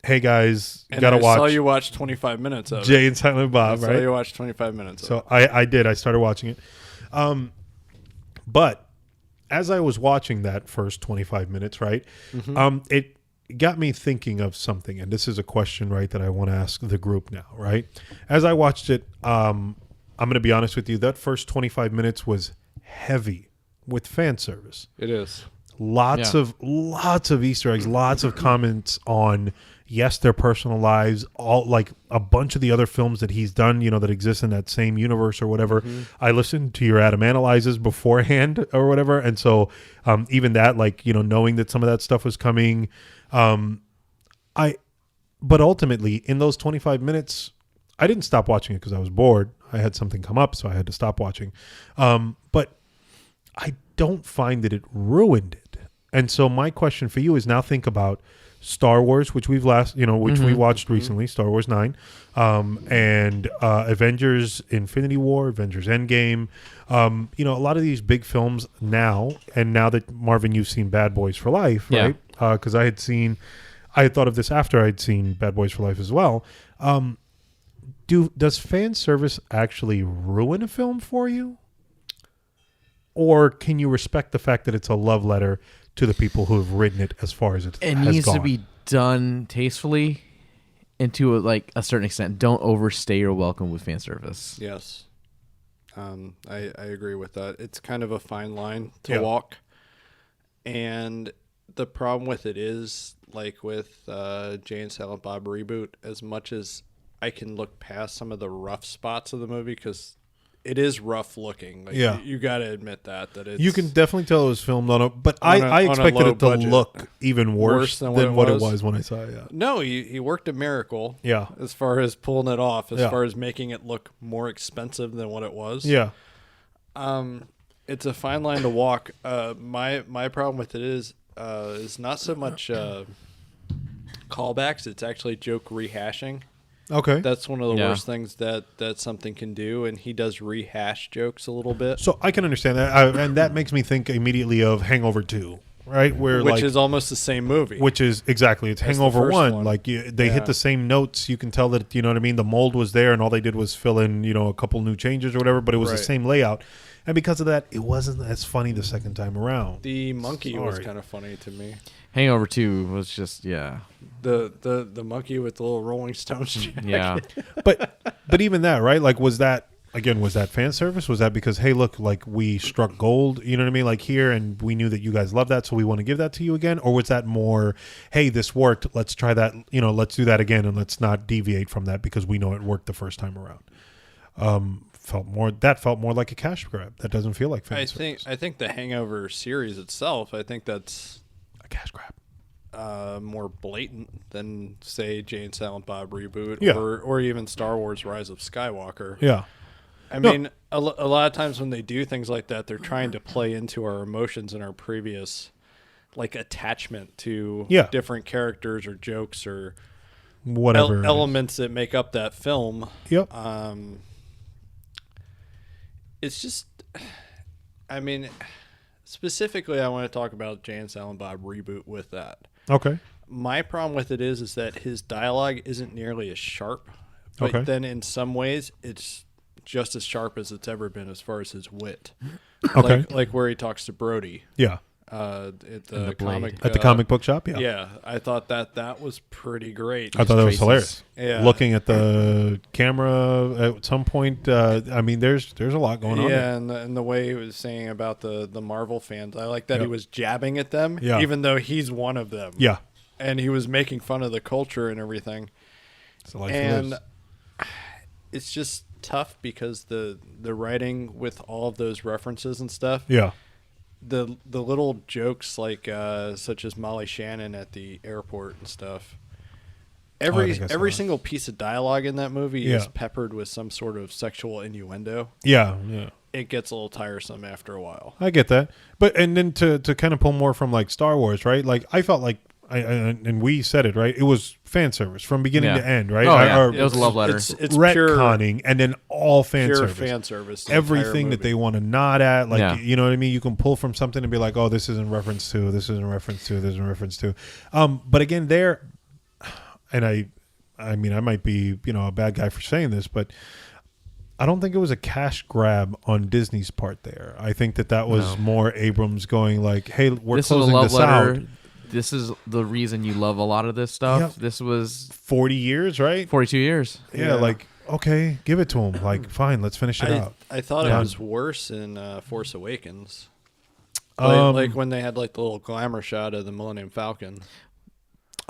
"Hey guys,
And
gotta
I saw
watch
you watch 25 minutes of it.
Jay and Silent
I
Bob,"
saw
right?
you watch 25 minutes of
So
it.
I did. I started watching it. But as I was watching that first 25 minutes, right, it got me thinking of something. And this is a question, right, that I want to ask the group now, right? As I watched it, I'm going to be honest with you. That first 25 minutes was heavy with fan service.
It is.
Lots of Easter eggs, lots of comments on their personal lives, all like a bunch of the other films that he's done, that exist in that same universe or whatever. I listened to your Adam Analyzes beforehand or whatever, and so even that, like knowing that some of that stuff was coming, but ultimately in those 25 minutes, I didn't stop watching it because I was bored. I had something come up, so I had to stop watching. But I don't find that it ruined it. And so my question for you is now think about Star Wars, which we watched recently, Star Wars 9, and Avengers Infinity War, Avengers Endgame. A lot of these big films now, and now that Marvin, you've seen Bad Boys for Life, right? Because I had thought of this after I'd seen Bad Boys for Life as well. Does fan service actually ruin a film for you? Or can you respect the fact that it's a love letter to the people who have written it as far as it has
needs
gone?
to be done tastefully and to a certain extent. Don't overstay your welcome with fan service.
Yes. I agree with that. It's kind of a fine line to walk. And the problem with it is, like with Jay and Silent Bob reboot, as much as I can look past some of the rough spots of the movie, because it is rough looking. Like, you got to admit that it's...
You can definitely tell it was filmed on I expected it to
budget.
look even worse than what it was when I saw it. Yeah.
No, he worked a miracle.
Yeah.
As far as pulling it off, as far as making it look more expensive than what it was.
Yeah.
It's a fine line to walk. My problem with it is not so much callbacks. It's actually joke rehashing.
Okay.
That's one of the worst things that something can do, and he does rehash jokes a little bit.
So I can understand that, and that makes me think immediately of Hangover 2, right?
Which is almost the same movie.
Which is exactly, it's Hangover
first
1.
one.
Like they hit the same notes. You can tell that, you know what I mean? The mold was there, and all they did was fill in, a couple new changes or whatever, but it was the same layout. And because of that, it wasn't as funny the second time around.
The monkey was kind of funny to me.
Hangover 2 was just,
The monkey with the little Rolling Stones jacket.
Yeah.
But even that, right? Like, was that fan service? Was that because, hey, look, like we struck gold, you know what I mean? Like here, and we knew that you guys love that, so we want to give that to you again? Or was that more, hey, this worked, let's try that, let's do that again, and let's not deviate from that because we know it worked the first time around? Felt more like a cash grab. That doesn't feel like fan service.
I think the Hangover series itself, I think that's
a cash grab.
More blatant than, say, Jay and Silent Bob reboot,
Yeah.
or even Star Wars Rise of Skywalker.
Yeah.
I mean, a lot of times when they do things like that, they're trying to play into our emotions and our previous, like, attachment to different characters or jokes or
whatever
elements that make up that film.
Yep.
It's just, I mean, specifically, I want to talk about Jay and Silent Bob reboot with that.
Okay.
My problem with it is that his dialogue isn't nearly as sharp, but then in some ways it's just as sharp as it's ever been as far as his wit.
Okay.
Like where he talks to Brody.
Yeah.
At
the
the
Blade.
Comic book shop. Yeah.
Yeah, I thought that was pretty great.
I thought that was
Traces.
hilarious.
Yeah.
Looking at the camera at some point, I mean, there's a lot going on.
Yeah, and the way he was saying about the Marvel fans, I like that he
Yep.
was jabbing at them,
Yeah.
even though he's one of them.
Yeah.
And he was making fun of the culture and everything.
It's the life he
And
lives.
it's just tough because the writing with all of those references and stuff,
Yeah.
the little jokes like such as Molly Shannon at the airport and stuff. Every
think I saw that.
single piece of dialogue in that movie
Yeah.
is peppered with some sort of sexual innuendo.
Yeah. Yeah.
It gets a little tiresome after a while.
I get that, but and then to kind of pull more from like Star Wars, right? Like I felt like and we said it right. It was fan service from beginning
Yeah.
to end, right?
Oh, yeah.
Or
It was a love letter.
It's pure
retconning, and then all fan
pure
service.
fan service. the entire
Everything that
movie.
they want to nod at, like
Yeah.
you know what I mean. You can pull from something and be like, "Oh, this is in reference to. This is in reference to. This is in reference to." But again, there, and I mean, I might be a bad guy for saying this, but I don't think it was a cash grab on Disney's part there. I think that was
No.
more Abrams going like, "Hey, we're
This is a
closing
love
this
letter.
out."
This is the reason you love a lot of this stuff.
Yep.
This was
40 years, right?
42 years.
Yeah,
Yeah.
like okay, give it to him. Like, fine, let's finish it out.
I thought
Yeah.
it was worse in Force Awakens.
Um,
Like when they had like the little glamour shot of the Millennium Falcon.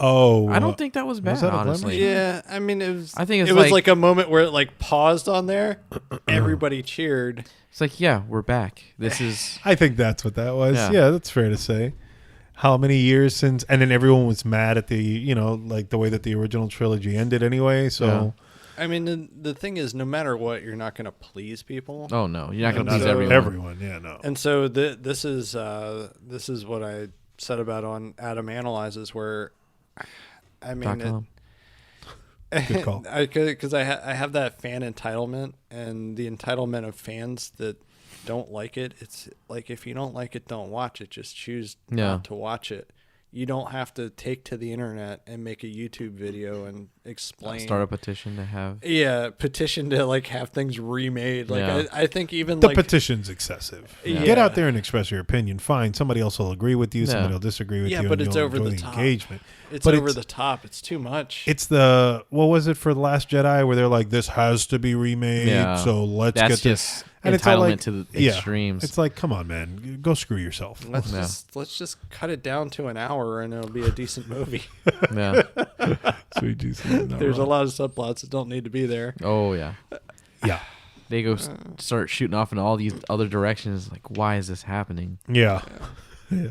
Oh,
I don't think that was bad,
that a glamour
honestly.
Yeah, I mean it was.
I think it's
it was
like-
like a moment where it like paused on there. Everybody cheered.
It's like, yeah, we're back. This is
I think that's what that was.
Yeah.
Yeah, that's fair to say. How many years since? And then everyone was mad at the, like the way that the original trilogy ended anyway. So
I mean the thing is, no matter what, you're not going to please people.
oh no, you're not going to
Not
please everyone.
everyone. Yeah, no.
And so this is what I said about on Adam Analyzes, where I mean.
.com.
Good call.
Because I have that fan entitlement, and the entitlement of fans that don't like it. It's like, if you don't like it, don't watch it. Just choose not to watch it. You don't have to take to the internet and make a YouTube video and explain.
Start a petition to have.
Yeah, petition to like have things remade. Like
Yeah.
I think even
The
like
petition's excessive.
Yeah.
Get out there and express your opinion. Fine. Somebody else will agree with you.
Yeah.
Somebody will disagree with
Yeah,
you.
but
and
it's
you'll
over
enjoy
the top.
engagement.
it's
but
over
it's-
the top. It's too much.
It's the what was it for The Last Jedi where they're like, this has to be remade.
Yeah.
So let's
That's
get this.
just
And it's all
entitlement
like-
to the
Yeah.
extremes.
It's like, come on, man, go screw yourself.
let's
Yeah.
just cut it down to an hour and it'll be a decent movie.
yeah.
Sweet Jesus.
There's a lot of subplots that don't need to be there.
Oh yeah.
Yeah.
They go start shooting off in all these other directions. Like, why is this happening?
Yeah. Yeah.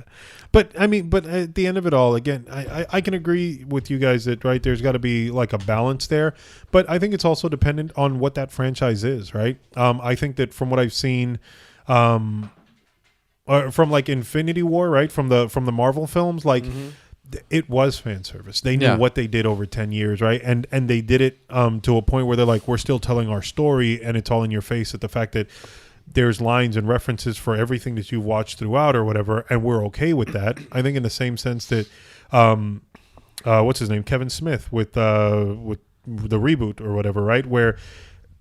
But I mean, but at the end of it all, again, I can agree with you guys that, right, there's got to be like a balance there. But I think it's also dependent on what that franchise is, right? I think that from what I've seen, from like Infinity War, right, from the Marvel films, like it was fan service. They knew
Yeah.
what they did over 10 years, right? And they did it to a point where they're like, we're still telling our story, and it's all in your face at the fact that there's lines and references for everything that you've watched throughout or whatever, and we're okay with that. I think in the same sense that what's his name, Kevin Smith with the reboot or whatever, right, where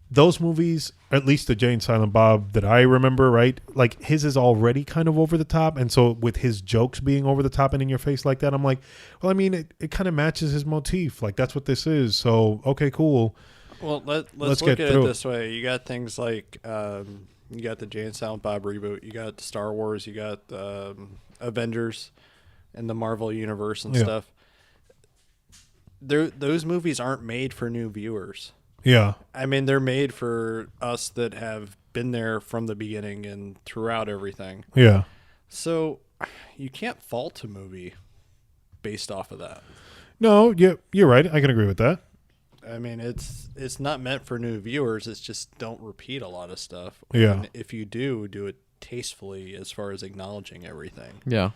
those movies, at least the Jay and Silent Bob that I remember, right, like his is already kind of over the top, and so with his jokes being over the top and in your face like that, I'm like, well, I mean, it kind of matches his motif, like that's what this is, so okay, cool.
Well, let's
Let's
look
get
at it
through it.
this way. You got things like you got the Jay and Silent Bob reboot. You got Star Wars. You got Avengers and the Marvel Universe and
Yeah.
stuff. Those movies aren't made for new viewers.
Yeah,
I mean, they're made for us that have been there from the beginning and throughout everything.
yeah.
So you can't fault a movie based off of that.
No, you're right. I can agree with that.
I mean, it's not meant for new viewers. It's just don't repeat a lot of stuff.
Yeah.
And if you do it tastefully as far as acknowledging everything.
Yeah.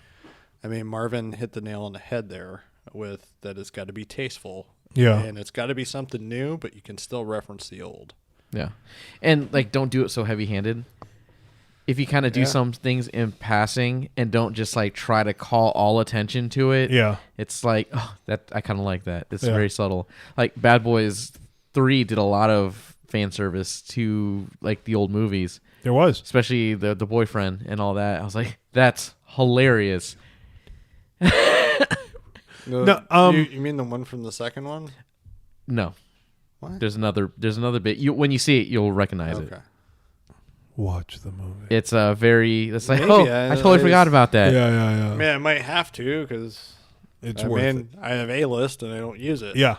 I mean, Marvin hit the nail on the head there with that it's got to be tasteful.
Yeah.
And it's got to be something new, but you can still reference the old.
Yeah. And like, don't do it so heavy-handed. If you kind of do
Yeah.
some things in passing and don't just like try to call all attention to it,
Yeah.
it's like, oh, that I kind of like that. It's
Yeah.
very subtle. Like Bad Boys 3 did a lot of fan service to like the old movies,
There was.
especially the boyfriend and all that. I was like, that's hilarious.
No,
you mean the one from the second one?
No,
What?
there's another bit. When you see it, you'll recognize it.
Okay.
Watch the movie.
It's a very. It's like,
Maybe,
oh,
I
I totally
just-
forgot about that.
Yeah.
I mean, I might have to because
It's
I
worth it.
mean, I have A-list and I don't use it.
Yeah.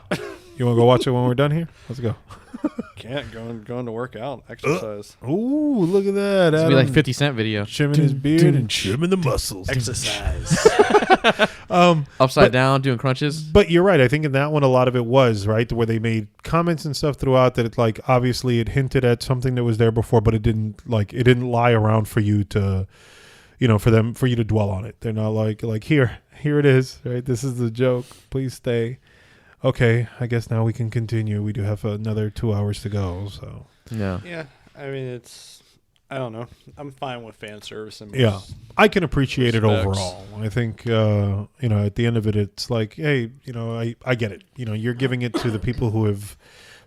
You want to go watch it when we're done here? Let's go.
Can't going to work out, exercise,
Ooh, look at that.
It's be like
Adam
50 Cent video.
trimming his beard and trimming the muscles.
exercise.
Upside down, doing crunches.
But you're right. I think in that one, a lot of it was, right, where they made comments and stuff throughout that it, like, obviously it hinted at something that was there before, but it didn't lie around for you to, for you to dwell on it. They're not like here it is, right? This is the joke. Please stay. Okay, I guess now we can continue. We do have another 2 hours to go, so.
Yeah.
Yeah, I mean, I don't know. I'm fine with fan service. And
Yeah, I can appreciate it
respects.
overall. I think at the end of it, it's like, hey, I get it. You're giving it to the people who have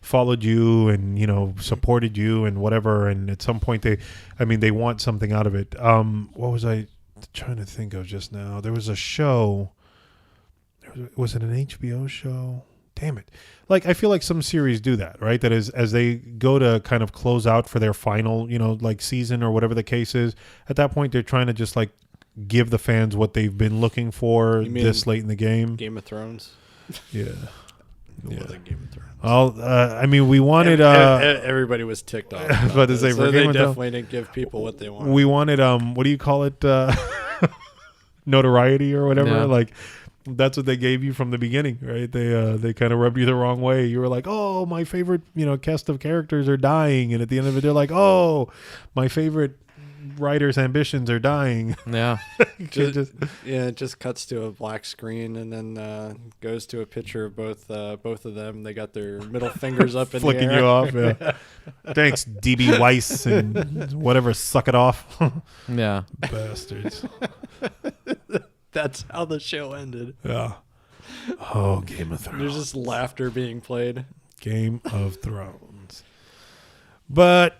followed you and supported you and whatever. And at some point, they want something out of it. What was I trying to think of just now? There was a show. Was it an HBO show? Damn it. Like, I feel like some series do that, right? That is, as they go to kind of close out for their final, like season or whatever the case is, at that point, they're trying to just like give the fans what they've been looking for
You mean
this late in the game.
Game of Thrones.
Yeah.
It wasn't Game of Thrones.
Well, we wanted,
Everybody was ticked off.
I was about to say,
so
for
they
Game of Thrones-
definitely didn't give people what they wanted.
we wanted, what do you call it? Notoriety or whatever.
Yeah.
Like, that's what they gave you from the beginning, right? They kind of rubbed you the wrong way. You were like, oh, my favorite, cast of characters are dying. And at the end of it, they're like, oh, my favorite writer's ambitions are dying.
Yeah.
It just cuts to a black screen and then goes to a picture of both of them. They got their middle fingers up in
Flicking
the air.
you off. Yeah. Thanks, DB Weiss and whatever, suck it off.
Yeah.
Bastards.
That's how the show ended.
Yeah. Oh, Game of Thrones.
There's just laughter being played.
Game of Thrones. But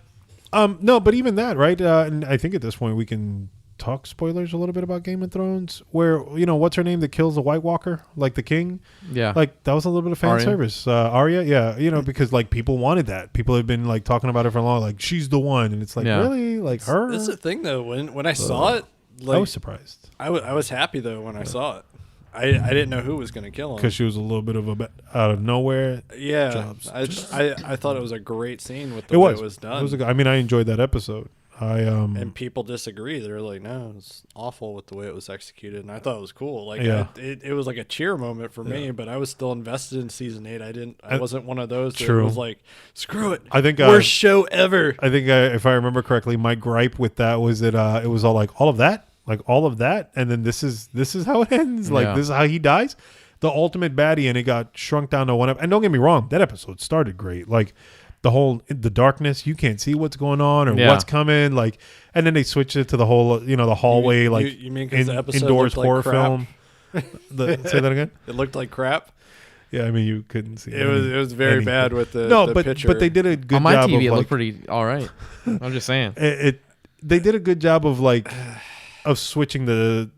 no, but even that, right? And I think at this point we can talk spoilers a little bit about Game of Thrones, where what's her name that kills the White Walker, like the king?
Yeah.
Like that was a little bit of fan
Arya.
service. Arya, yeah, because like people wanted that. People have been like talking about it for a long, like she's the one, and it's like
Yeah.
really like her.
That's the thing, though. When I saw it, like
I was surprised
I was happy though when I saw it. I didn't know who was going to kill him.
because she was a little bit of out of nowhere.
Yeah,
jobs.
I thought it was a great scene with the
It
way
was.
it was done.
I enjoyed that episode.
And people disagree. They're like, no, it's awful with the way it was executed. And I thought it was cool. Like,
Yeah.
it was like a cheer moment for me, but I was still invested in season 8. I wasn't one of those that
True.
was like, screw it.
I think
Worst show ever.
I think if I remember correctly, my gripe with that was that it was all like all of that, and then this is how it ends. Like
Yeah.
this is how he dies. The ultimate baddie, and it got shrunk down to one. And don't get me wrong, that episode started great. Like the darkness, you can't see what's going on or
Yeah.
what's coming. Like, and then they switched it to the whole, the hallway, like
you mean 'cause the episode
indoors
looked like
horror
crap?
film. Say that again.
It looked like crap.
Yeah, I mean you couldn't see.
It was very
anything.
bad with the
no,
the picture.
but they did a good
On my
job
TV,
of
it
like,
looked pretty all right. I'm just saying.
they did a good job of like of switching the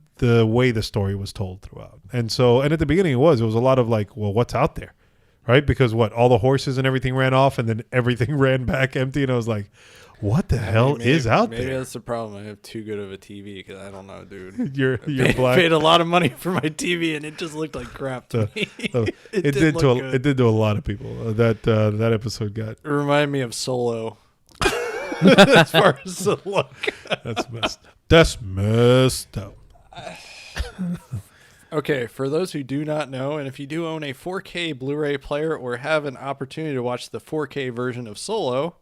way the story was told throughout. And at the beginning it was a lot of like, well, what's out there? Right? Because all the horses and everything ran off and then everything ran back empty, and I was like, what the hell is out
maybe
there?
that's the problem. I have too good of a TV because I don't know, dude.
You're
Paid
black.
a lot of money for my TV and it just looked like crap to me.
It did to a lot of people. That episode got
It reminded me of Solo. As far as the look.
that's messed up.
Okay, for those who do not know, and if you do own a 4K Blu-ray player or have an opportunity to watch the 4K version of Solo,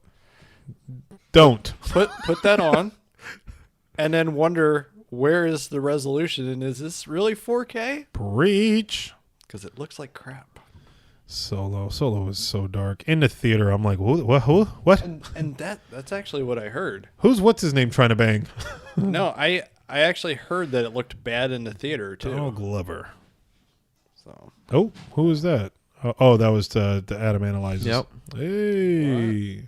Don't.
put that on and then wonder, where is the resolution and is this really 4K?
Preach.
Because it looks like crap.
Solo was so dark. In the theater, I'm like, what?
And that's actually what I heard.
What's his name trying to bang?
No, I actually heard that it looked bad in the theater too.
Donald Glover.
So
Oh, who was that? Oh, that was the Adam Analyzes.
Yep.
Hey.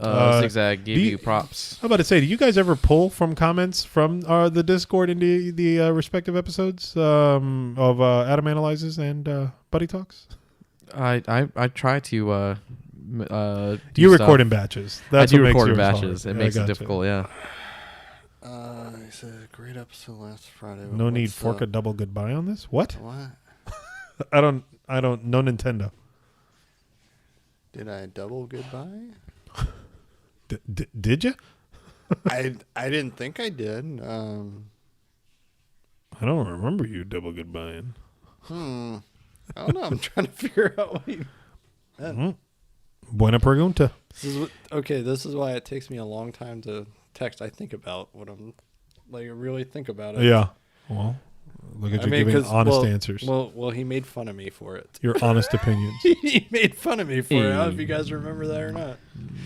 Zigzag gave you props.
I'm about to say, do you guys ever pull from comments from the Discord into the respective episodes of Adam Analyzes and Buddy Talks?
I try to.
You record in batches. That's
I do
what makes
record in
yours
batches.
hard.
It makes it
gotcha.
difficult. Yeah.
It's a great episode last Friday.
No need fork a double goodbye on this. What?
What?
I don't. No Nintendo.
Did I double goodbye?
Did you?
I didn't think I did.
I don't remember you double goodbying.
I don't know. I'm trying to figure out what you meant.
Buena pregunta.
This is why it takes me a long time to text. I think about what I'm like. I really think about it.
Yeah. Well, look at you giving honest answers.
Well, he made fun of me for it.
Your honest opinions.
He made fun of me for it. I don't know if you guys remember that or not.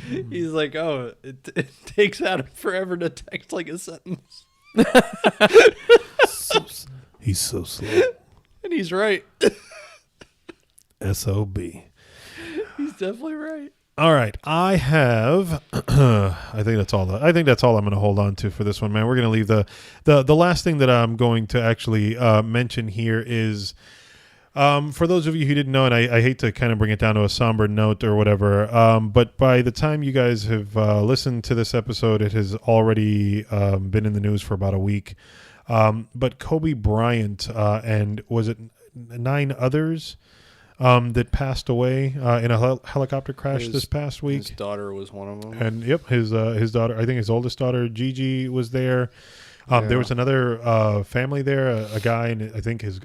He's like, "Oh, it takes Adam forever to text like a sentence."
He's so slow.
And he's right.
SOB.
He's definitely right.
All right, I have. I think that's all. I think that's all I'm going to hold on to for this one, man. We're going to leave the last thing that I'm going to actually mention here is, for those of you who didn't know, and I hate to kind of bring it down to a somber note or whatever, but by the time you guys have listened to this episode, it has already been in the news for about a week. But Kobe Bryant and was it 9 others? That passed away in a helicopter crash this past week.
His daughter was one of them.
And yep, his daughter, I think his oldest daughter, Gigi, was there. There was another family there, a guy, and I think his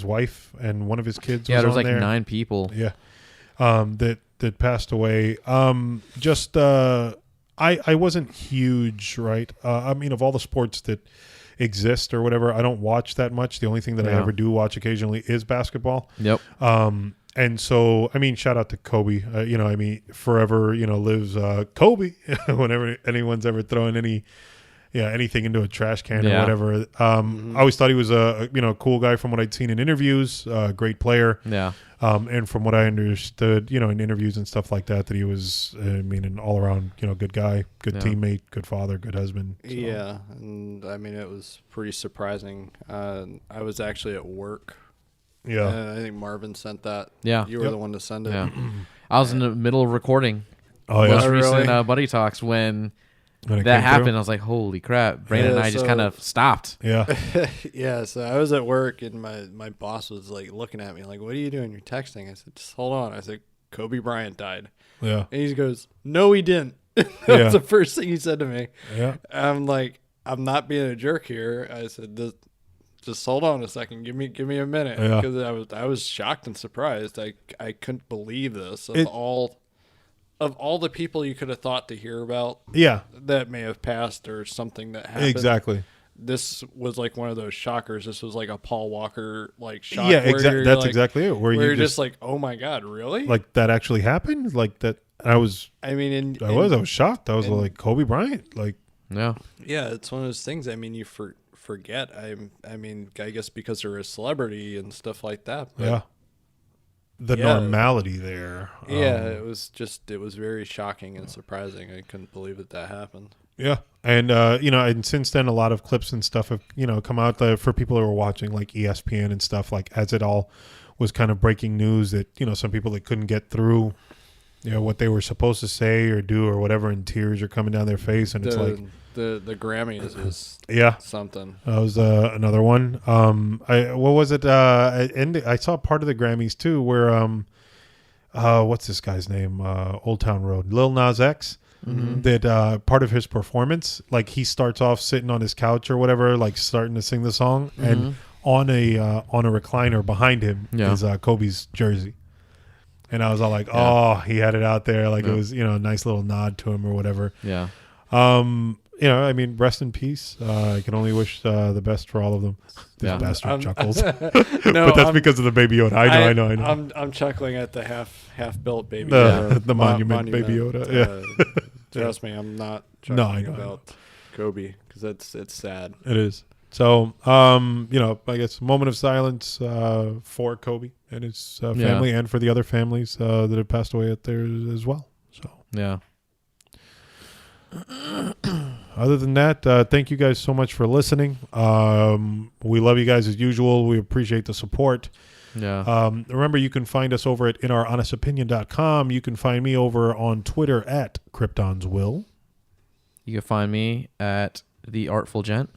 wife, and one of his kids.
Yeah,
was
there was like
there.
9 people.
Yeah, that passed away. I wasn't huge, right? I mean, of all the sports that exist or whatever, I don't watch that much. The only thing that I ever do watch occasionally is basketball.
Yep.
And so, I mean, shout out to Kobe. I mean, forever, lives Kobe. Whenever anyone's ever throwing anything into a trash can or whatever. I always thought he was a cool guy from what I'd seen in interviews. Great player.
Yeah.
And from what I understood, in interviews and stuff like that he was, an all around, good guy, good teammate, good father, good husband. So.
Yeah, and I mean, it was pretty surprising. I was actually at work.
Yeah.
I think Marvin sent that.
Yeah.
You were the one to send it.
Yeah. I was in the middle of recording.
Oh, yeah.
Most recent
really?
Buddy Talks when
When it
that
came
happened,
through?
I was like, holy crap. Brandon and I just
so-
kind of stopped.
Yeah.
Yeah, so I was at work and my boss was like looking at me like, "What are you doing? You're texting." I said, "Just hold on." I said, "Kobe Bryant died."
Yeah.
And he goes, "No, he didn't." That
Yeah.
was the first thing he said to me.
Yeah.
I'm like, "I'm not being a jerk here." I said, "Just hold on a second. Give me a minute."
Yeah.
Because I was shocked and surprised. I couldn't believe this. Of all the people you could have thought to hear about
Yeah.
that may have passed or something that happened.
Exactly.
This was like one of those shockers. This was like a Paul Walker like shock.
Yeah,
where
exactly.
you're
That's
like-
exactly it. Where
Where
you
you're just like, "Oh my god, really?"
like that actually happened. Like that. I was
I
was shocked. I was like Kobe Bryant. Like
Yeah.
Yeah, it's one of those things. I mean, you forget. I mean, I guess because they're a celebrity and stuff like that. But
yeah. The
Yeah.
normality there.
Yeah, it was very shocking and surprising. I couldn't believe that happened.
Yeah. And, and since then, a lot of clips and stuff have, come out for people who are watching like ESPN and stuff, like as it all was kind of breaking news that, some people that couldn't get through, what they were supposed to say or do or whatever, and tears are coming down their face. And it's like,
the Grammys is
yeah,
something.
that was another one. What was it? I saw part of the Grammys too, where, what's this guy's name? Old Town Road, Lil Nas X.
Mm-hmm.
That part of his performance, like he starts off sitting on his couch or whatever, like starting to sing the song, and on a recliner behind him is Kobe's jersey, and I was all like, oh, he had it out there, like it was a nice little nod to him or whatever.
Yeah.
I mean, rest in peace. I can only wish the best for all of them. This bastard chuckles,
No,
but that's because of the Baby Yoda. I know.
I'm chuckling at the half built Baby
The
Yoda.
monument Baby Yoda. Yeah.
Trust me, I'm not
No, I
chuckling
know.
about Kobe because it's sad.
It is. So, I guess a moment of silence for Kobe and his family and for the other families that have passed away out there as well. So,
Yeah.
Other than that, thank you guys so much for listening. We love you guys as usual. We appreciate the support.
Yeah.
Remember, you can find us over at inouronestopinion.com. You can find me over on Twitter at KryptonsWill.
You can find me at The Artful Gent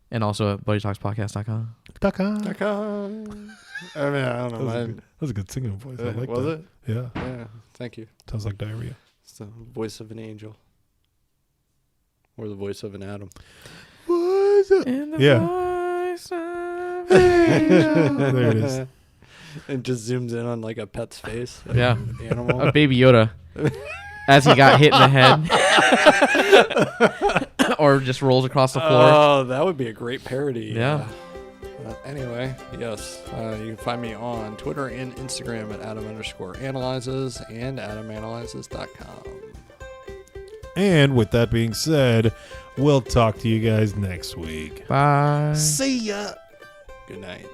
and also at BuddyTalksPodcast.com.
I mean, I don't know.
That was a good singing voice. I like
was
that.
it?
Yeah.
Yeah. Thank you.
Sounds like diarrhea.
It's the voice of an angel. Or the voice of an atom.
Yeah.
Voice of an angel.
There it is.
It just zooms in on like a pet's face.
Yeah.
Animal.
A Baby Yoda. As he got hit in the head. Or just rolls across the floor.
Oh, that would be a great parody.
Yeah.
Anyway, yes. You can find me on Twitter and Instagram at Adam_analyzes and AdamAnalyzes.com.
And with that being said, we'll talk to you guys next week.
Bye.
See ya. Good night.